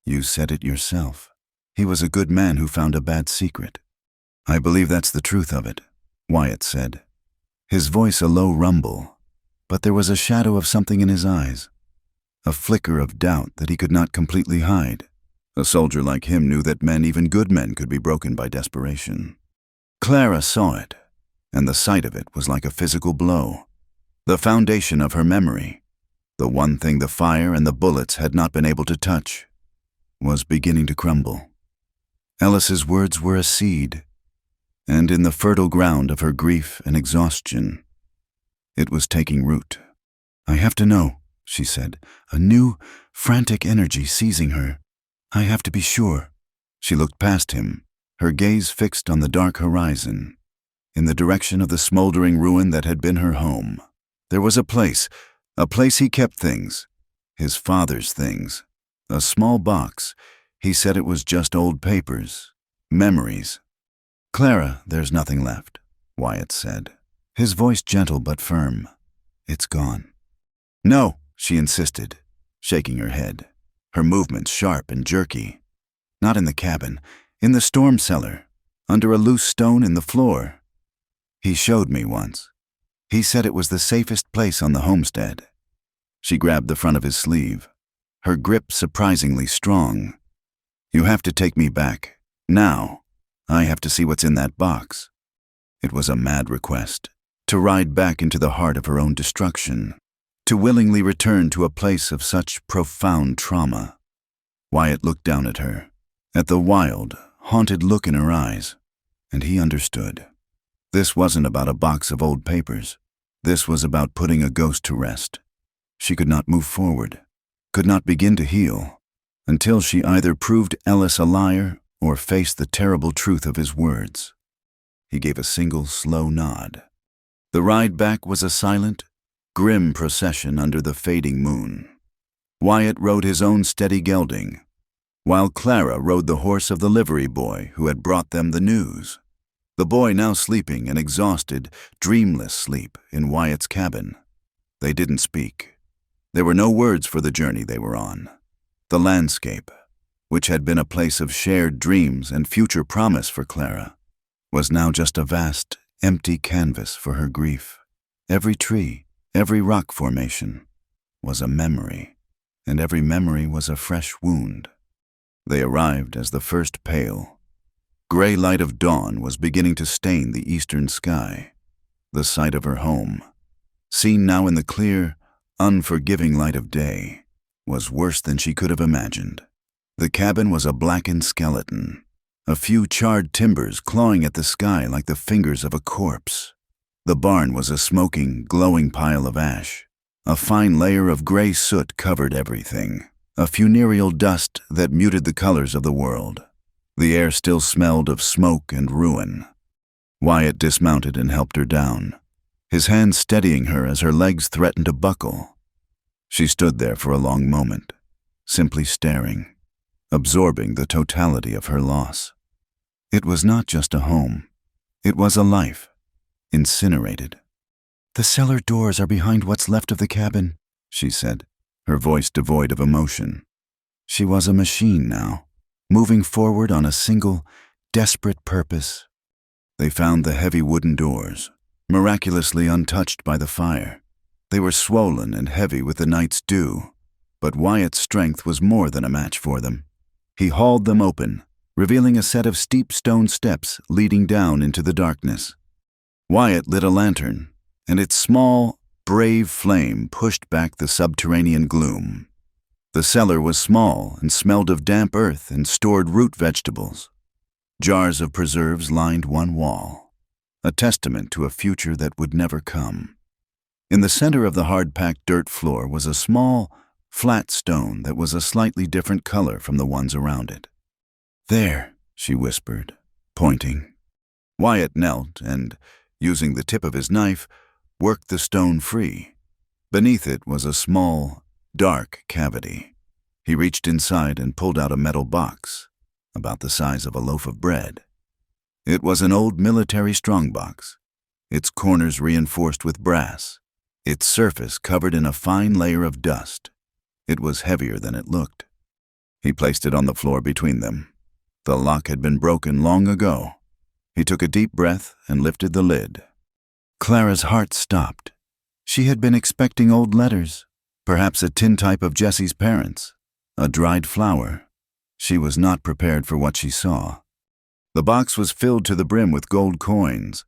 You said it yourself. He was a good man who found a bad secret. I believe that's the truth of it, Wyatt said. His voice a low rumble, but there was a shadow of something in his eyes, a flicker of doubt that he could not completely hide. A soldier like him knew that men, even good men, could be broken by desperation. Clara saw it, and the sight of it was like a physical blow. The foundation of her memory, the one thing the fire and the bullets had not been able to touch, was beginning to crumble. Ellis's words were a seed, and in the fertile ground of her grief and exhaustion, it was taking root. I have to know, she said, a new, frantic energy seizing her. I have to be sure. She looked past him, her gaze fixed on the dark horizon, in the direction of the smoldering ruin that had been her home. There was a place he kept things, his father's things. A small box. He said it was just old papers, memories. Clara, there's nothing left, Wyatt said, his voice gentle but firm. It's gone. No, she insisted, shaking her head, her movements sharp and jerky. Not in the cabin, in the storm cellar, under a loose stone in the floor. He showed me once. He said it was the safest place on the homestead. She grabbed the front of his sleeve, her grip surprisingly strong. You have to take me back, now. I have to see what's in that box. It was a mad request, to ride back into the heart of her own destruction, to willingly return to a place of such profound trauma. Wyatt looked down at her, at the wild, haunted look in her eyes, and he understood. This wasn't about a box of old papers. This was about putting a ghost to rest. She could not move forward, could not begin to heal, until she either proved Ellis a liar or faced the terrible truth of his words. He gave a single slow nod. The ride back was a silent, grim procession under the fading moon. Wyatt rode his own steady gelding, while Clara rode the horse of the livery boy who had brought them the news. The boy now sleeping an exhausted, dreamless sleep in Wyatt's cabin. They didn't speak. There were no words for the journey they were on. The landscape, which had been a place of shared dreams and future promise for Clara, was now just a vast, empty canvas for her grief. Every tree, every rock formation, was a memory, and every memory was a fresh wound. They arrived as the first pale, gray light of dawn was beginning to stain the eastern sky. The sight of her home, seen now in the clear, unforgiving light of day, was worse than she could have imagined. The cabin was a blackened skeleton, a few charred timbers clawing at the sky like the fingers of a corpse. The barn was a smoking, glowing pile of ash. A fine layer of gray soot covered everything, a funereal dust that muted the colors of the world. The air still smelled of smoke and ruin. Wyatt dismounted and helped her down, his hands steadying her as her legs threatened to buckle. She stood there for a long moment, simply staring, absorbing the totality of her loss. It was not just a home. It was a life, incinerated. "The cellar doors are behind what's left of the cabin," she said, her voice devoid of emotion. She was a machine now, moving forward on a single, desperate purpose. They found the heavy wooden doors, miraculously untouched by the fire. They were swollen and heavy with the night's dew, but Wyatt's strength was more than a match for them. He hauled them open, revealing a set of steep stone steps leading down into the darkness. Wyatt lit a lantern, and its small, brave flame pushed back the subterranean gloom. The cellar was small and smelled of damp earth and stored root vegetables. Jars of preserves lined one wall, a testament to a future that would never come. In the center of the hard-packed dirt floor was a small, flat stone that was a slightly different color from the ones around it. "There," she whispered, pointing. Wyatt knelt and, using the tip of his knife, worked the stone free. Beneath it was a small, dark cavity. He reached inside and pulled out a metal box, about the size of a loaf of bread. It was an old military strongbox, its corners reinforced with brass, its surface covered in a fine layer of dust. It was heavier than it looked. He placed it on the floor between them. The lock had been broken long ago. He took a deep breath and lifted the lid. Clara's heart stopped. She had been expecting old letters, perhaps a tintype of Jessie's parents, a dried flower. She was not prepared for what she saw. The box was filled to the brim with gold coins.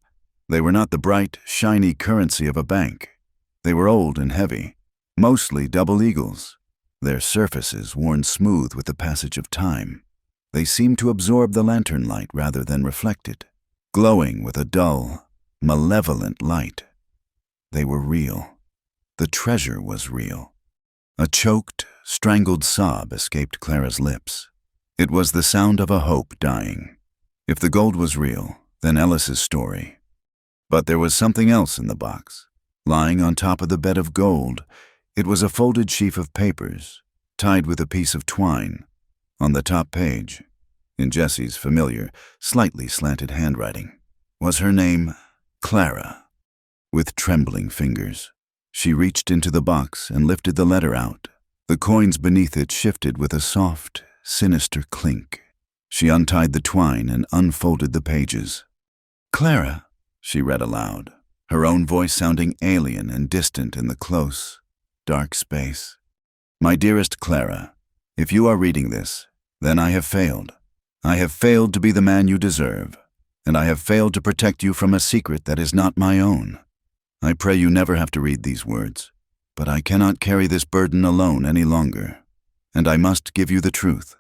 They were not the bright, shiny currency of a bank. They were old and heavy, mostly double eagles, their surfaces worn smooth with the passage of time. They seemed to absorb the lantern light rather than reflect it, glowing with a dull, malevolent light. They were real. The treasure was real. A choked, strangled sob escaped Clara's lips. It was the sound of a hope dying. If the gold was real, then Ellis's story. But there was something else in the box. Lying on top of the bed of gold, it was a folded sheaf of papers, tied with a piece of twine. On the top page, in Jessie's familiar, slightly slanted handwriting, was her name, Clara. With trembling fingers, she reached into the box and lifted the letter out. The coins beneath it shifted with a soft, sinister clink. She untied the twine and unfolded the pages. "Clara," she read aloud, her own voice sounding alien and distant in the close, dark space. "My dearest Clara, if you are reading this, then I have failed. I have failed to be the man you deserve, and I have failed to protect you from a secret that is not my own. I pray you never have to read these words, but I cannot carry this burden alone any longer, and I must give you the truth,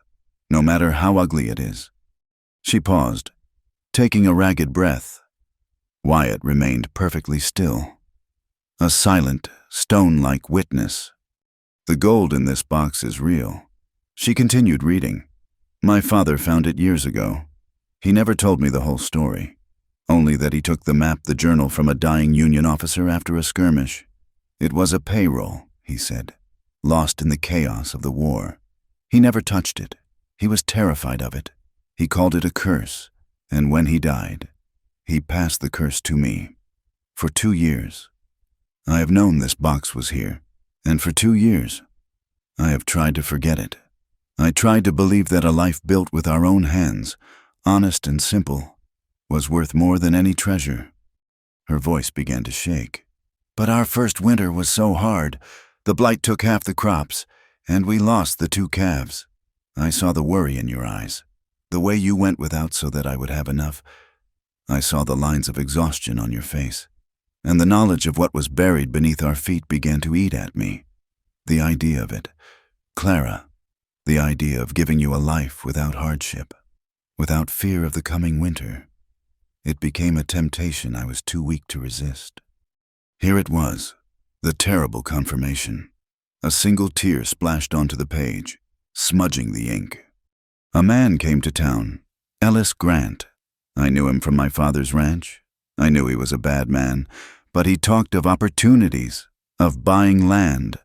no matter how ugly it is." She paused, taking a ragged breath. Wyatt remained perfectly still, a silent, stone-like witness. "The gold in this box is real." She continued reading. "My father found it years ago. He never told me the whole story, only that he took the map, the journal from a dying Union officer after a skirmish. It was a payroll, he said, lost in the chaos of the war. He never touched it. He was terrified of it. He called it a curse, and when he died, he passed the curse to me. For 2 years, I have known this box was here, and for 2 years, I have tried to forget it. I tried to believe that a life built with our own hands, honest and simple, was worth more than any treasure." Her voice began to shake. "But our first winter was so hard. The blight took half the crops, and we lost the 2 calves. I saw the worry in your eyes, the way you went without so that I would have enough. I saw the lines of exhaustion on your face, and the knowledge of what was buried beneath our feet began to eat at me. The idea of it, Clara, the idea of giving you a life without hardship, without fear of the coming winter. It became a temptation I was too weak to resist." Here it was, the terrible confirmation. A single tear splashed onto the page, smudging the ink. "A man came to town, Ellis Grant. I knew him from my father's ranch. I knew he was a bad man, but he talked of opportunities, of buying land,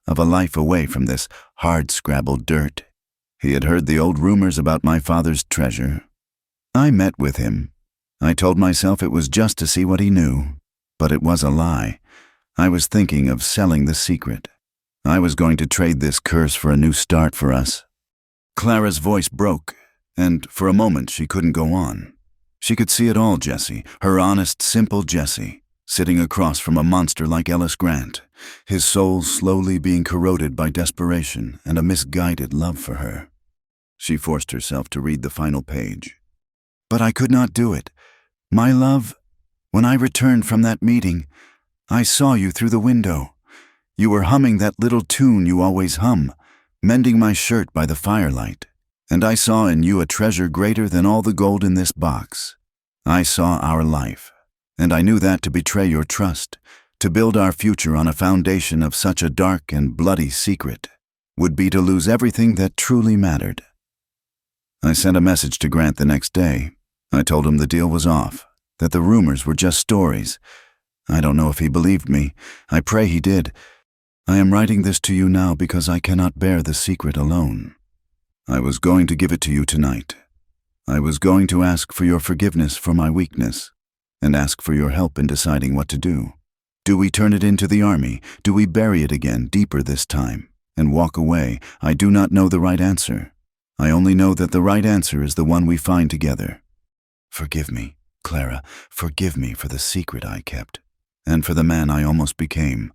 of a life away from this hard-scrabbled dirt. He had heard the old rumors about my father's treasure. I met with him. I told myself it was just to see what he knew, but it was a lie. I was thinking of selling the secret. I was going to trade this curse for a new start for us. Clara's voice broke, and for a moment she couldn't go on. She could see it all, Jesse, her honest, simple Jesse, sitting across from a monster like Ellis Grant, his soul slowly being corroded by desperation and a misguided love for her. She forced herself to read the final page. But I could not do it. My love, when I returned from that meeting, I saw you through the window. You were humming that little tune you always hum, mending my shirt by the firelight. And I saw in you a treasure greater than all the gold in this box. I saw our life, and I knew that to betray your trust, to build our future on a foundation of such a dark and bloody secret, would be to lose everything that truly mattered. I sent a message to Grant the next day. I told him the deal was off, that the rumors were just stories. I don't know if he believed me. I pray he did. I am writing this to you now because I cannot bear the secret alone. I was going to give it to you tonight. I was going to ask for your forgiveness for my weakness, and ask for your help in deciding what to do. Do we turn it into the army? Do we bury it again, deeper this time, and walk away? I do not know the right answer. I only know that the right answer is the one we find together. Forgive me, Clara, forgive me for the secret I kept, and for the man I almost became.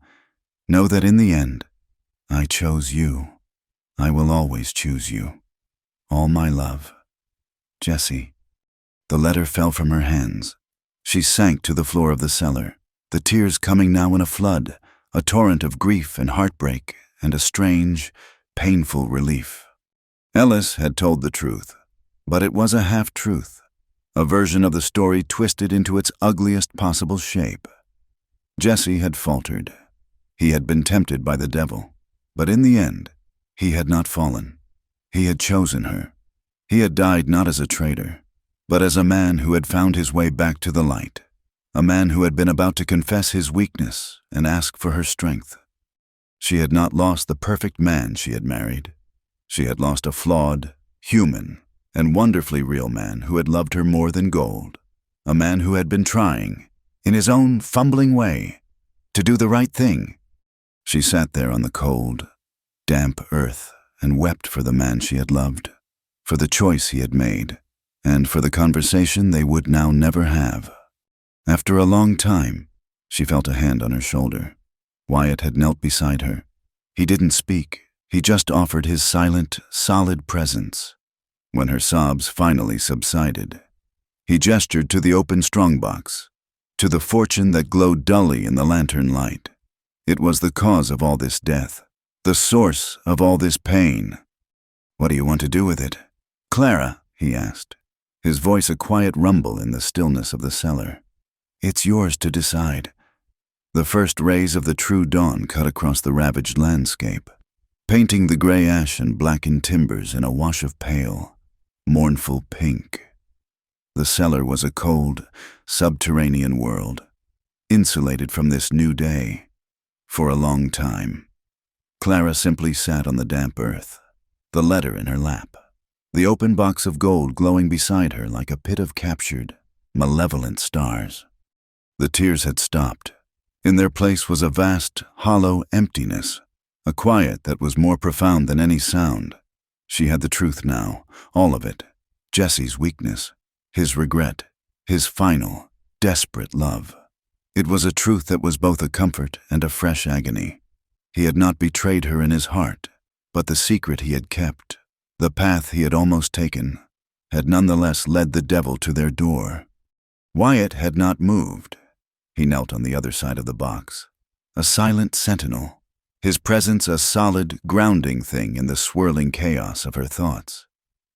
Know that in the end, I chose you. I will always choose you. All my love. Jessie. The letter fell from her hands. She sank to the floor of the cellar, the tears coming now in a flood, a torrent of grief and heartbreak, and a strange, painful relief. Ellis had told the truth, but it was a half-truth, a version of the story twisted into its ugliest possible shape. Jesse had faltered. He had been tempted by the devil, but in the end, he had not fallen. He had chosen her. He had died not as a traitor, but as a man who had found his way back to the light, a man who had been about to confess his weakness and ask for her strength. She had not lost the perfect man she had married. She had lost a flawed, human, and wonderfully real man who had loved her more than gold, a man who had been trying, in his own fumbling way, to do the right thing. She sat there on the cold, damp earth and wept for the man she had loved, for the choice he had made, and for the conversation they would now never have. After a long time, she felt a hand on her shoulder. Wyatt had knelt beside her. He didn't speak. He just offered his silent, solid presence. When her sobs finally subsided, he gestured to the open strongbox, to the fortune that glowed dully in the lantern light. It was the cause of all this death, the source of all this pain. What do you want to do with it? Clara, he asked, his voice a quiet rumble in the stillness of the cellar. It's yours to decide. The first rays of the true dawn cut across the ravaged landscape, painting the gray ash and blackened timbers in a wash of pale, mournful pink. The cellar was a cold, subterranean world, insulated from this new day, for a long time. Clara simply sat on the damp earth, the letter in her lap, the open box of gold glowing beside her like a pit of captured, malevolent stars. The tears had stopped. In their place was a vast, hollow emptiness, a quiet that was more profound than any sound. She had the truth now, all of it. Jesse's weakness, his regret, his final, desperate love. It was a truth that was both a comfort and a fresh agony. He had not betrayed her in his heart, but the secret he had kept, the path he had almost taken, had nonetheless led the devil to their door. Wyatt had not moved. He knelt on the other side of the box, a silent sentinel, his presence a solid, grounding thing in the swirling chaos of her thoughts.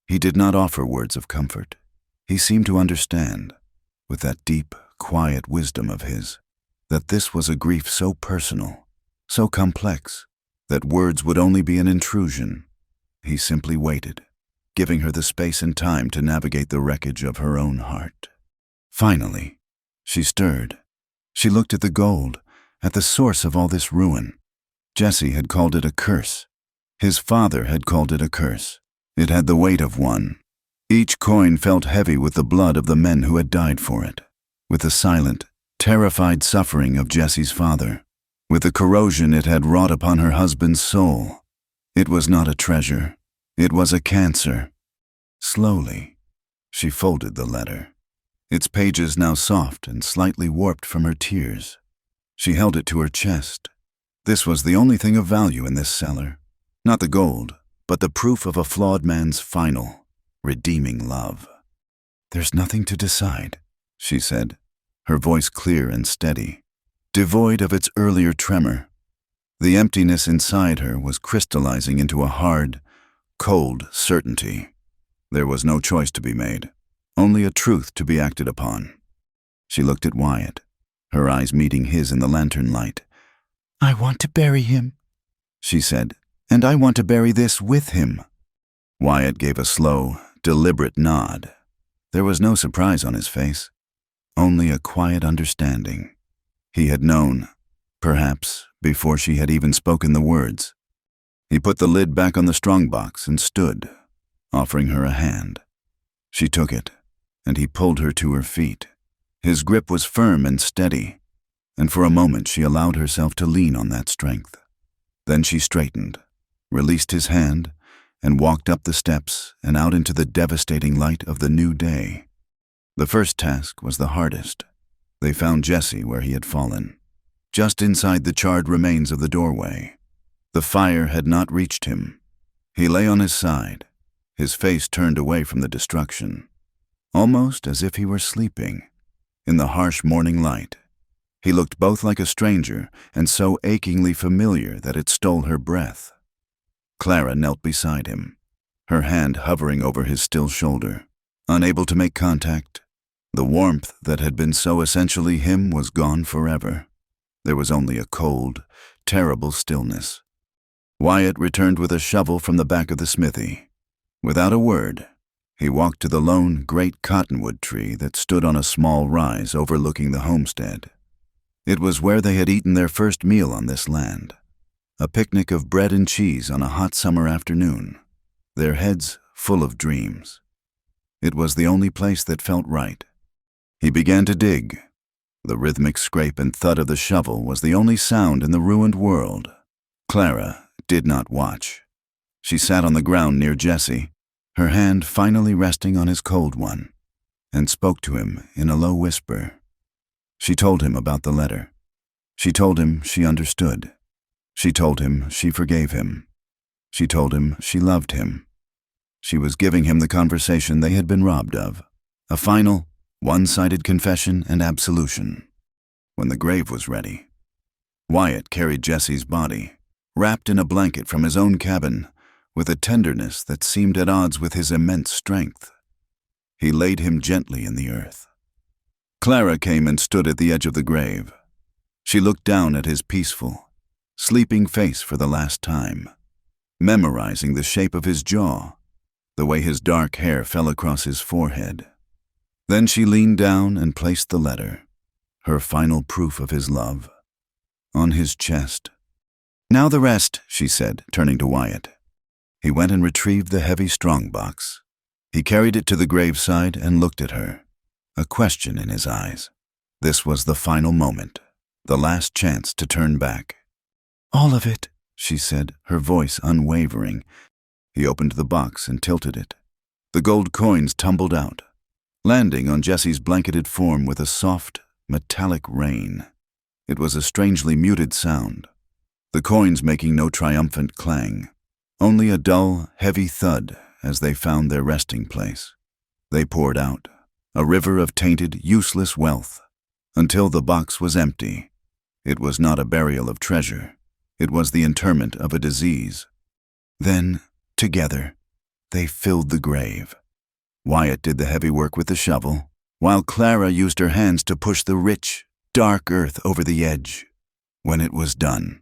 He did not offer words of comfort. He seemed to understand, with that deep, quiet wisdom of his, that this was a grief so personal, so complex, that words would only be an intrusion. He simply waited, giving her the space and time to navigate the wreckage of her own heart. Finally, she stirred. She looked at the gold, at the source of all this ruin. Jesse had called it a curse. His father had called it a curse. It had the weight of one. Each coin felt heavy with the blood of the men who had died for it, with the silent, terrified suffering of Jesse's father, with the corrosion it had wrought upon her husband's soul. It was not a treasure. It was a cancer. Slowly, she folded the letter, its pages now soft and slightly warped from her tears. She held it to her chest. This was the only thing of value in this cellar. Not the gold, but the proof of a flawed man's final, redeeming love. "There's nothing to decide," she said, her voice clear and steady, devoid of its earlier tremor. The emptiness inside her was crystallizing into a hard, cold certainty. There was no choice to be made, only a truth to be acted upon. She looked at Wyatt, her eyes meeting his in the lantern light. "I want to bury him," she said, "and I want to bury this with him." Wyatt gave a slow, deliberate nod. There was no surprise on his face, only a quiet understanding. He had known, perhaps, before she had even spoken the words. He put the lid back on the strongbox and stood, offering her a hand. She took it, and he pulled her to her feet. His grip was firm and steady, and for a moment she allowed herself to lean on that strength. Then she straightened, released his hand, and walked up the steps and out into the devastating light of the new day. The first task was the hardest. They found Jesse where he had fallen, just inside the charred remains of the doorway. The fire had not reached him. He lay on his side, his face turned away from the destruction, almost as if he were sleeping. In the harsh morning light, he looked both like a stranger and so achingly familiar that it stole her breath. Clara knelt beside him, her hand hovering over his still shoulder, unable to make contact. The warmth that had been so essentially him was gone forever. There was only a cold, terrible stillness. Wyatt returned with a shovel from the back of the smithy. Without a word, he walked to the lone, great cottonwood tree that stood on a small rise overlooking the homestead. It was where they had eaten their first meal on this land, a picnic of bread and cheese on a hot summer afternoon, their heads full of dreams. It was the only place that felt right. He began to dig. The rhythmic scrape and thud of the shovel was the only sound in the ruined world. Clara did not watch. She sat on the ground near Jesse, her hand finally resting on his cold one, and spoke to him in a low whisper. She told him about the letter. She told him she understood. She told him she forgave him. She told him she loved him. She was giving him the conversation they had been robbed of, a final, one-sided confession and absolution. When the grave was ready, Wyatt carried Jesse's body, wrapped in a blanket from his own cabin, with a tenderness that seemed at odds with his immense strength. He laid him gently in the earth. Clara came and stood at the edge of the grave. She looked down at his peaceful, sleeping face for the last time, memorizing the shape of his jaw, the way his dark hair fell across his forehead. Then she leaned down and placed the letter, her final proof of his love, on his chest. "Now the rest," she said, turning to Wyatt. He went and retrieved the heavy strongbox. He carried it to the graveside and looked at her, a question in his eyes. This was the final moment, the last chance to turn back. "All of it," she said, her voice unwavering. He opened the box and tilted it. The gold coins tumbled out, landing on Jesse's blanketed form with a soft, metallic rain. It was a strangely muted sound, the coins making no triumphant clang, only a dull, heavy thud as they found their resting place. They poured out, a river of tainted, useless wealth, until the box was empty. It was not a burial of treasure. It was the interment of a disease. Then, together, they filled the grave. Wyatt did the heavy work with the shovel, while Clara used her hands to push the rich, dark earth over the edge. When it was done,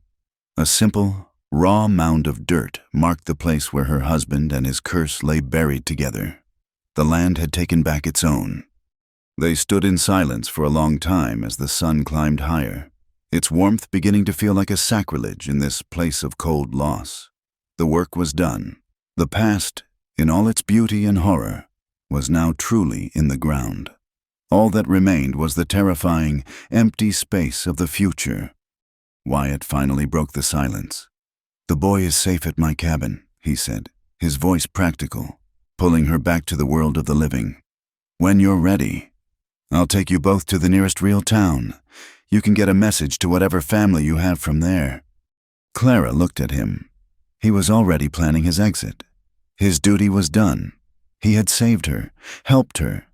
a simple, Raw mound of dirt marked the place where her husband and his curse lay buried together. The land had taken back its own. They stood in silence for a long time as the sun climbed higher, its warmth beginning to feel like a sacrilege in this place of cold loss. The work was done. The past, in all its beauty and horror, was now truly in the ground. All that remained was the terrifying, empty space of the future. Wyatt finally broke the silence. "The boy is safe at my cabin," he said, his voice practical, pulling her back to the world of the living. "When you're ready, I'll take you both to the nearest real town. You can get a message to whatever family you have from there." Clara looked at him. He was already planning his exit. His duty was done. He had saved her, helped her,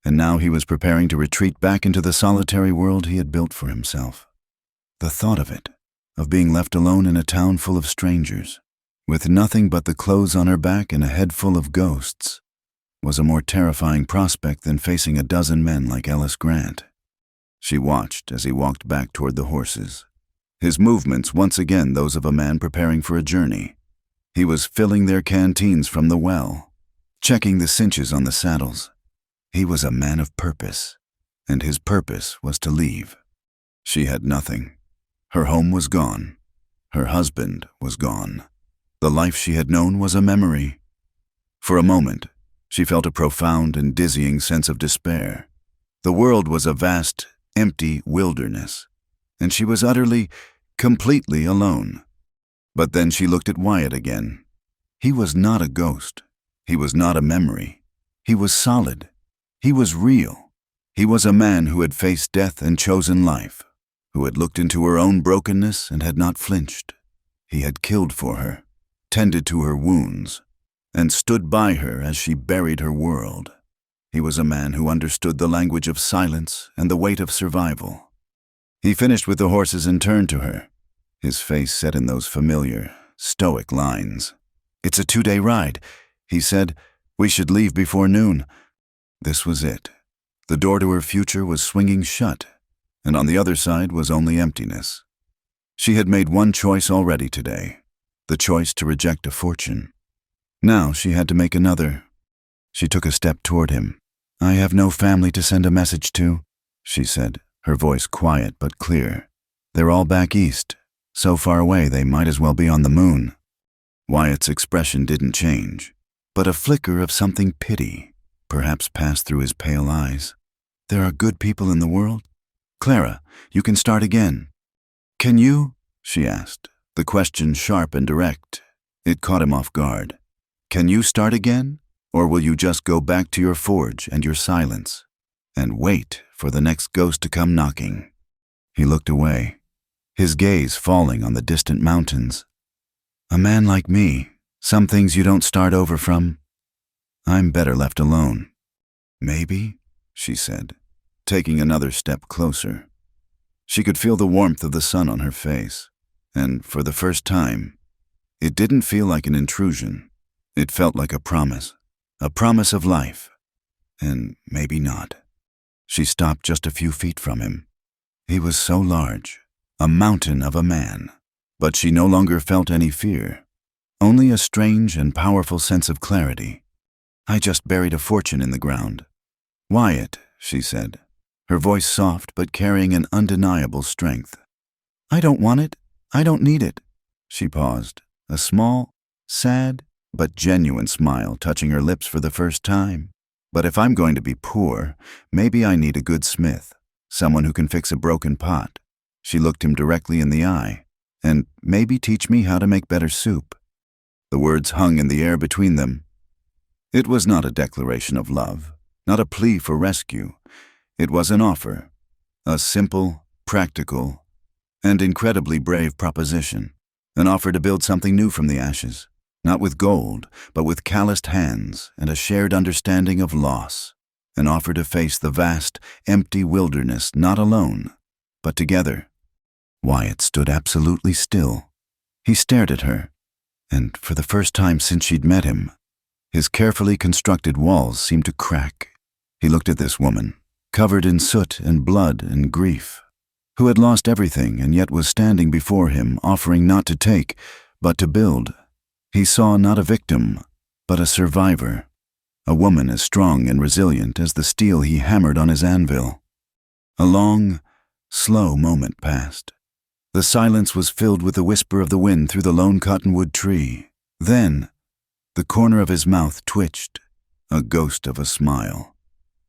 and now he was preparing to retreat back into the solitary world he had built for himself. The thought of it, of being left alone in a town full of strangers, with nothing but the clothes on her back and a head full of ghosts, was a more terrifying prospect than facing a dozen men like Ellis Grant. She watched as he walked back toward the horses, his movements once again those of a man preparing for a journey. He was filling their canteens from the well, checking the cinches on the saddles. He was a man of purpose, and his purpose was to leave. She had nothing. Her home was gone. Her husband was gone. The life she had known was a memory. For a moment, she felt a profound and dizzying sense of despair. The world was a vast, empty wilderness, and she was utterly, completely alone. But then she looked at Wyatt again. He was not a ghost. He was not a memory. He was solid. He was real. He was a man who had faced death and chosen life, who had looked into her own brokenness and had not flinched. He had killed for her, tended to her wounds, and stood by her as she buried her world. He was a man who understood the language of silence and the weight of survival. He finished with the horses and turned to her, his face set in those familiar, stoic lines. "It's a 2-day ride," he said. "We should leave before noon." This was it. The door to her future was swinging shut, and on the other side was only emptiness. She had made one choice already today, the choice to reject a fortune. Now she had to make another. She took a step toward him. "I have no family to send a message to," she said, her voice quiet but clear. "They're all back east, so far away they might as well be on the moon." Wyatt's expression didn't change, but a flicker of something pity perhaps passed through his pale eyes. "There are good people in the world? Clara, you can start again." "Can you?" she asked, the question sharp and direct. It caught him off guard. "Can you start again? Or will you just go back to your forge and your silence, and wait for the next ghost to come knocking?" He looked away, his gaze falling on the distant mountains. "A man like me, some things you don't start over from. I'm better left alone." "Maybe," she said, taking another step closer. She could feel the warmth of the sun on her face, and for the first time, it didn't feel like an intrusion. It felt like a promise of life, and maybe not. She stopped just a few feet from him. He was so large, a mountain of a man, but she no longer felt any fear, only a strange and powerful sense of clarity. "I just buried a fortune in the ground." "Wyatt," she said, her voice soft but carrying an undeniable strength. "I don't want it. I don't need it." She paused, a small, sad, but genuine smile touching her lips for the first time. "But if I'm going to be poor, maybe I need a good smith, someone who can fix a broken pot." She looked him directly in the eye. "And maybe teach me how to make better soup." The words hung in the air between them. It was not a declaration of love, not a plea for rescue. It was an offer, a simple, practical, and incredibly brave proposition, an offer to build something new from the ashes, not with gold, but with calloused hands and a shared understanding of loss, an offer to face the vast, empty wilderness not alone, but together. Wyatt stood absolutely still. He stared at her, and for the first time since she'd met him, his carefully constructed walls seemed to crack. He looked at this woman, covered in soot and blood and grief, who had lost everything and yet was standing before him, offering not to take, but to build. He saw not a victim, but a survivor, a woman as strong and resilient as the steel he hammered on his anvil. A long, slow moment passed. The silence was filled with the whisper of the wind through the lone cottonwood tree. Then, the corner of his mouth twitched, a ghost of a smile.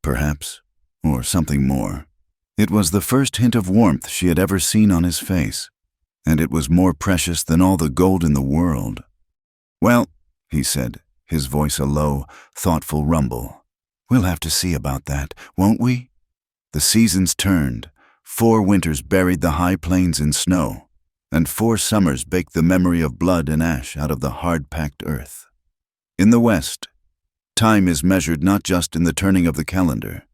Perhaps, or something more. It was the first hint of warmth she had ever seen on his face, and it was more precious than all the gold in the world. "Well," he said, his voice a low, thoughtful rumble, "we'll have to see about that, won't we?" The seasons turned. 4 winters buried the high plains in snow, and 4 summers baked the memory of blood and ash out of the hard-packed earth. In the West, time is measured not just in the turning of the calendar,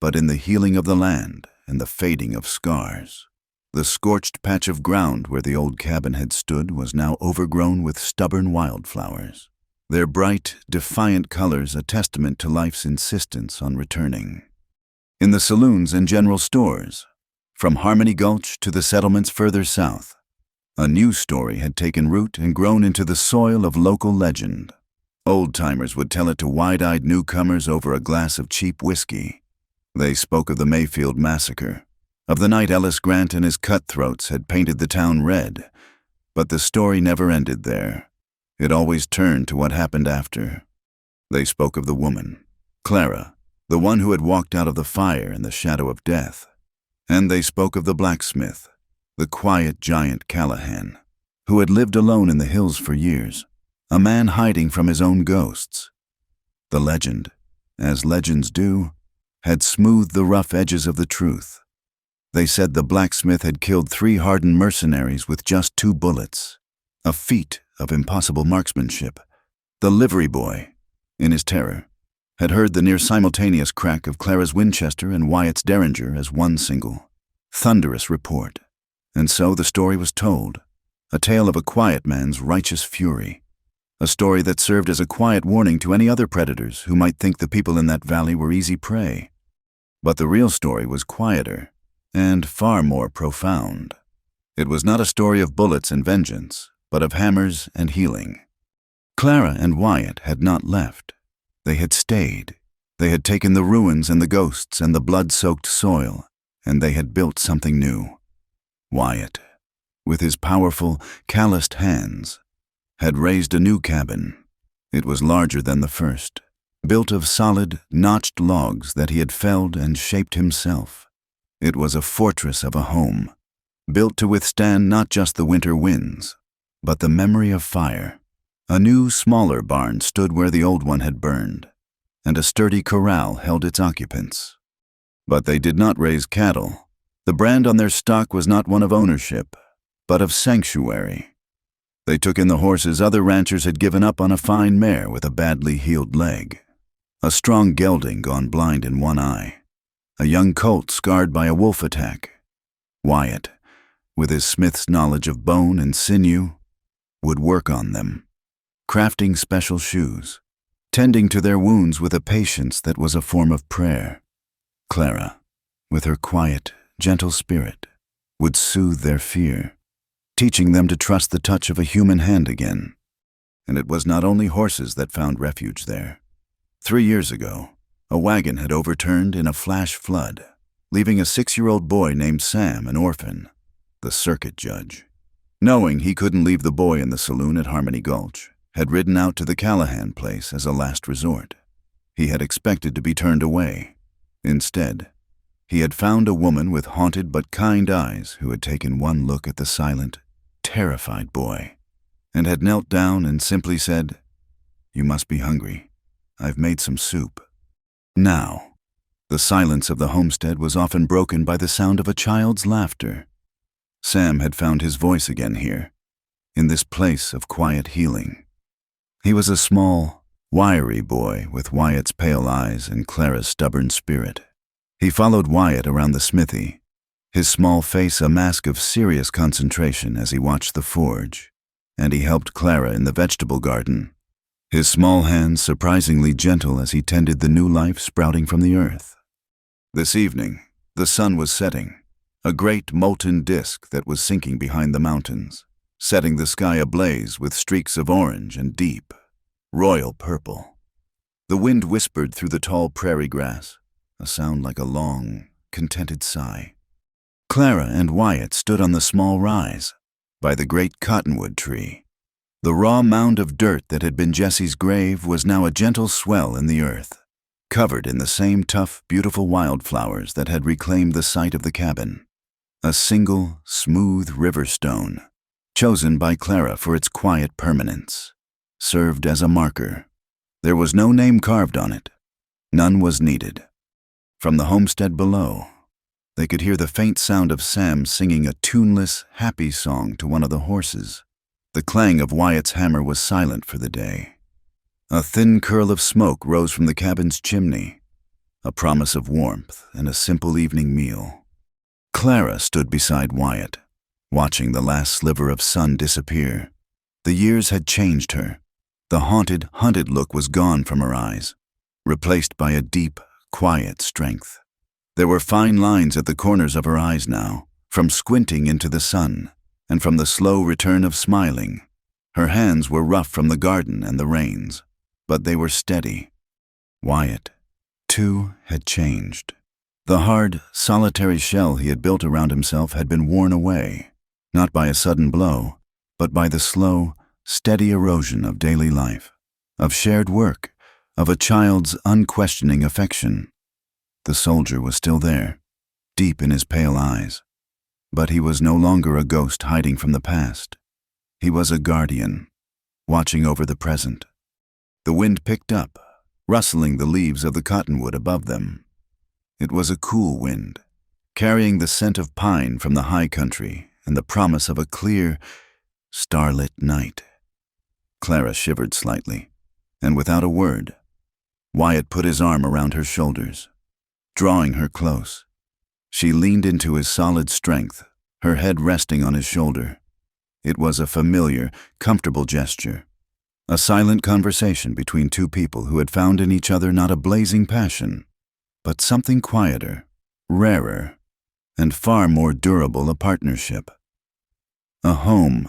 but in the healing of the land and the fading of scars. The scorched patch of ground where the old cabin had stood was now overgrown with stubborn wildflowers, their bright, defiant colors a testament to life's insistence on returning. In the saloons and general stores, from Harmony Gulch to the settlements further south, a new story had taken root and grown into the soil of local legend. Old-timers would tell it to wide-eyed newcomers over a glass of cheap whiskey. They spoke of the Mayfield Massacre, of the night Ellis Grant and his cutthroats had painted the town red. But the story never ended there. It always turned to what happened after. They spoke of the woman, Clara, the one who had walked out of the fire in the shadow of death. And they spoke of the blacksmith, the quiet giant Callahan, who had lived alone in the hills for years, a man hiding from his own ghosts. The legend, as legends do, had smoothed the rough edges of the truth. They said the blacksmith had killed 3 hardened mercenaries with just 2 bullets, a feat of impossible marksmanship. The livery boy, in his terror, had heard the near-simultaneous crack of Clara's Winchester and Wyatt's Derringer as one single, thunderous report. And so the story was told, a tale of a quiet man's righteous fury, a story that served as a quiet warning to any other predators who might think the people in that valley were easy prey. But the real story was quieter and far more profound. It was not a story of bullets and vengeance, but of hammers and healing. Clara and Wyatt had not left. They had stayed. They had taken the ruins and the ghosts and the blood-soaked soil, and they had built something new. Wyatt, with his powerful, calloused hands, had raised a new cabin. It was larger than the first, built of solid, notched logs that he had felled and shaped himself. It was a fortress of a home, built to withstand not just the winter winds, but the memory of fire. A new, smaller barn stood where the old one had burned, and a sturdy corral held its occupants. But they did not raise cattle. The brand on their stock was not one of ownership, but of sanctuary. They took in the horses other ranchers had given up on a fine mare with a badly healed leg, a strong gelding gone blind in one eye, a young colt scarred by a wolf attack. Wyatt, with his smith's knowledge of bone and sinew, would work on them, crafting special shoes, tending to their wounds with a patience that was a form of prayer. Clara, with her quiet, gentle spirit, would soothe their fear, teaching them to trust the touch of a human hand again. And it was not only horses that found refuge there. 3 years ago, a wagon had overturned in a flash flood, leaving a 6-year-old boy named Sam an orphan. The circuit judge, knowing he couldn't leave the boy in the saloon at Harmony Gulch, had ridden out to the Callahan place as a last resort. He had expected to be turned away. Instead, he had found a woman with haunted but kind eyes who had taken one look at the silent, terrified boy, and had knelt down and simply said, "You must be hungry. I've made some soup." Now, the silence of the homestead was often broken by the sound of a child's laughter. Sam had found his voice again here, in this place of quiet healing. He was a small, wiry boy with Wyatt's pale eyes and Clara's stubborn spirit. He followed Wyatt around the smithy, his small face a mask of serious concentration as he watched the forge, and he helped Clara in the vegetable garden, his small hands surprisingly gentle as he tended the new life sprouting from the earth. This evening, the sun was setting, a great molten disk that was sinking behind the mountains, setting the sky ablaze with streaks of orange and deep, royal purple. The wind whispered through the tall prairie grass, a sound like a long, contented sigh. Clara and Wyatt stood on the small rise, by the great cottonwood tree. The raw mound of dirt that had been Jesse's grave was now a gentle swell in the earth, covered in the same tough, beautiful wildflowers that had reclaimed the site of the cabin. A single, smooth river stone, chosen by Clara for its quiet permanence, served as a marker. There was no name carved on it. None was needed. From the homestead below, they could hear the faint sound of Sam singing a tuneless, happy song to one of the horses. The clang of Wyatt's hammer was silent for the day. A thin curl of smoke rose from the cabin's chimney, a promise of warmth and a simple evening meal. Clara stood beside Wyatt, watching the last sliver of sun disappear. The years had changed her. The haunted, hunted look was gone from her eyes, replaced by a deep, quiet strength. There were fine lines at the corners of her eyes now, from squinting into the sun, and from the slow return of smiling. Her hands were rough from the garden and the rains, but they were steady. Wyatt, too, had changed. The hard, solitary shell he had built around himself had been worn away, not by a sudden blow, but by the slow, steady erosion of daily life, of shared work, of a child's unquestioning affection. The soldier was still there, deep in his pale eyes, but he was no longer a ghost hiding from the past. He was a guardian, watching over the present. The wind picked up, rustling the leaves of the cottonwood above them. It was a cool wind, carrying the scent of pine from the high country and the promise of a clear, starlit night. Clara shivered slightly, and without a word, Wyatt put his arm around her shoulders, drawing her close. She leaned into his solid strength, her head resting on his shoulder. It was a familiar, comfortable gesture, a silent conversation between two people who had found in each other not a blazing passion, but something quieter, rarer, and far more durable, a partnership. A home.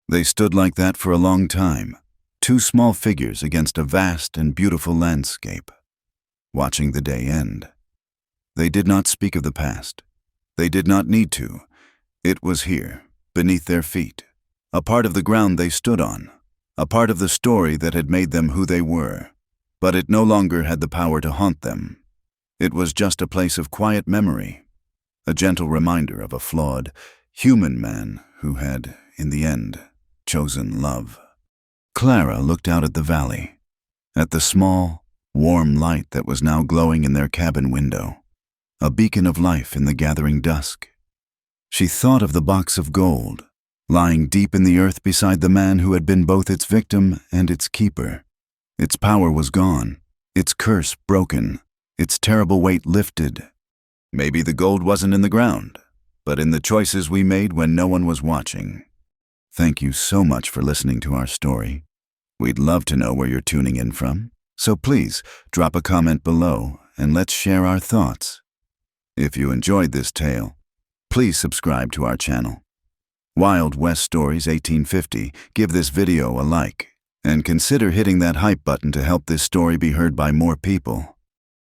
They stood like that for a long time, two small figures against a vast and beautiful landscape, watching the day end. They did not speak of the past. They did not need to. It was here, beneath their feet, a part of the ground they stood on, a part of the story that had made them who they were, but it no longer had the power to haunt them. It was just a place of quiet memory, a gentle reminder of a flawed, human man who had, in the end, chosen love. Clara looked out at the valley, at the small, warm light that was now glowing in their cabin window, a beacon of life in the gathering dusk. She thought of the box of gold, lying deep in the earth beside the man who had been both its victim and its keeper. Its power was gone, its curse broken, its terrible weight lifted. Maybe the gold wasn't in the ground, but in the choices we made when no one was watching. Thank you so much for listening to our story. We'd love to know where you're tuning in from, so please drop a comment below and let's share our thoughts. If you enjoyed this tale, please subscribe to our channel. Wild West Stories 1850, give this video a like, and consider hitting that hype button to help this story be heard by more people.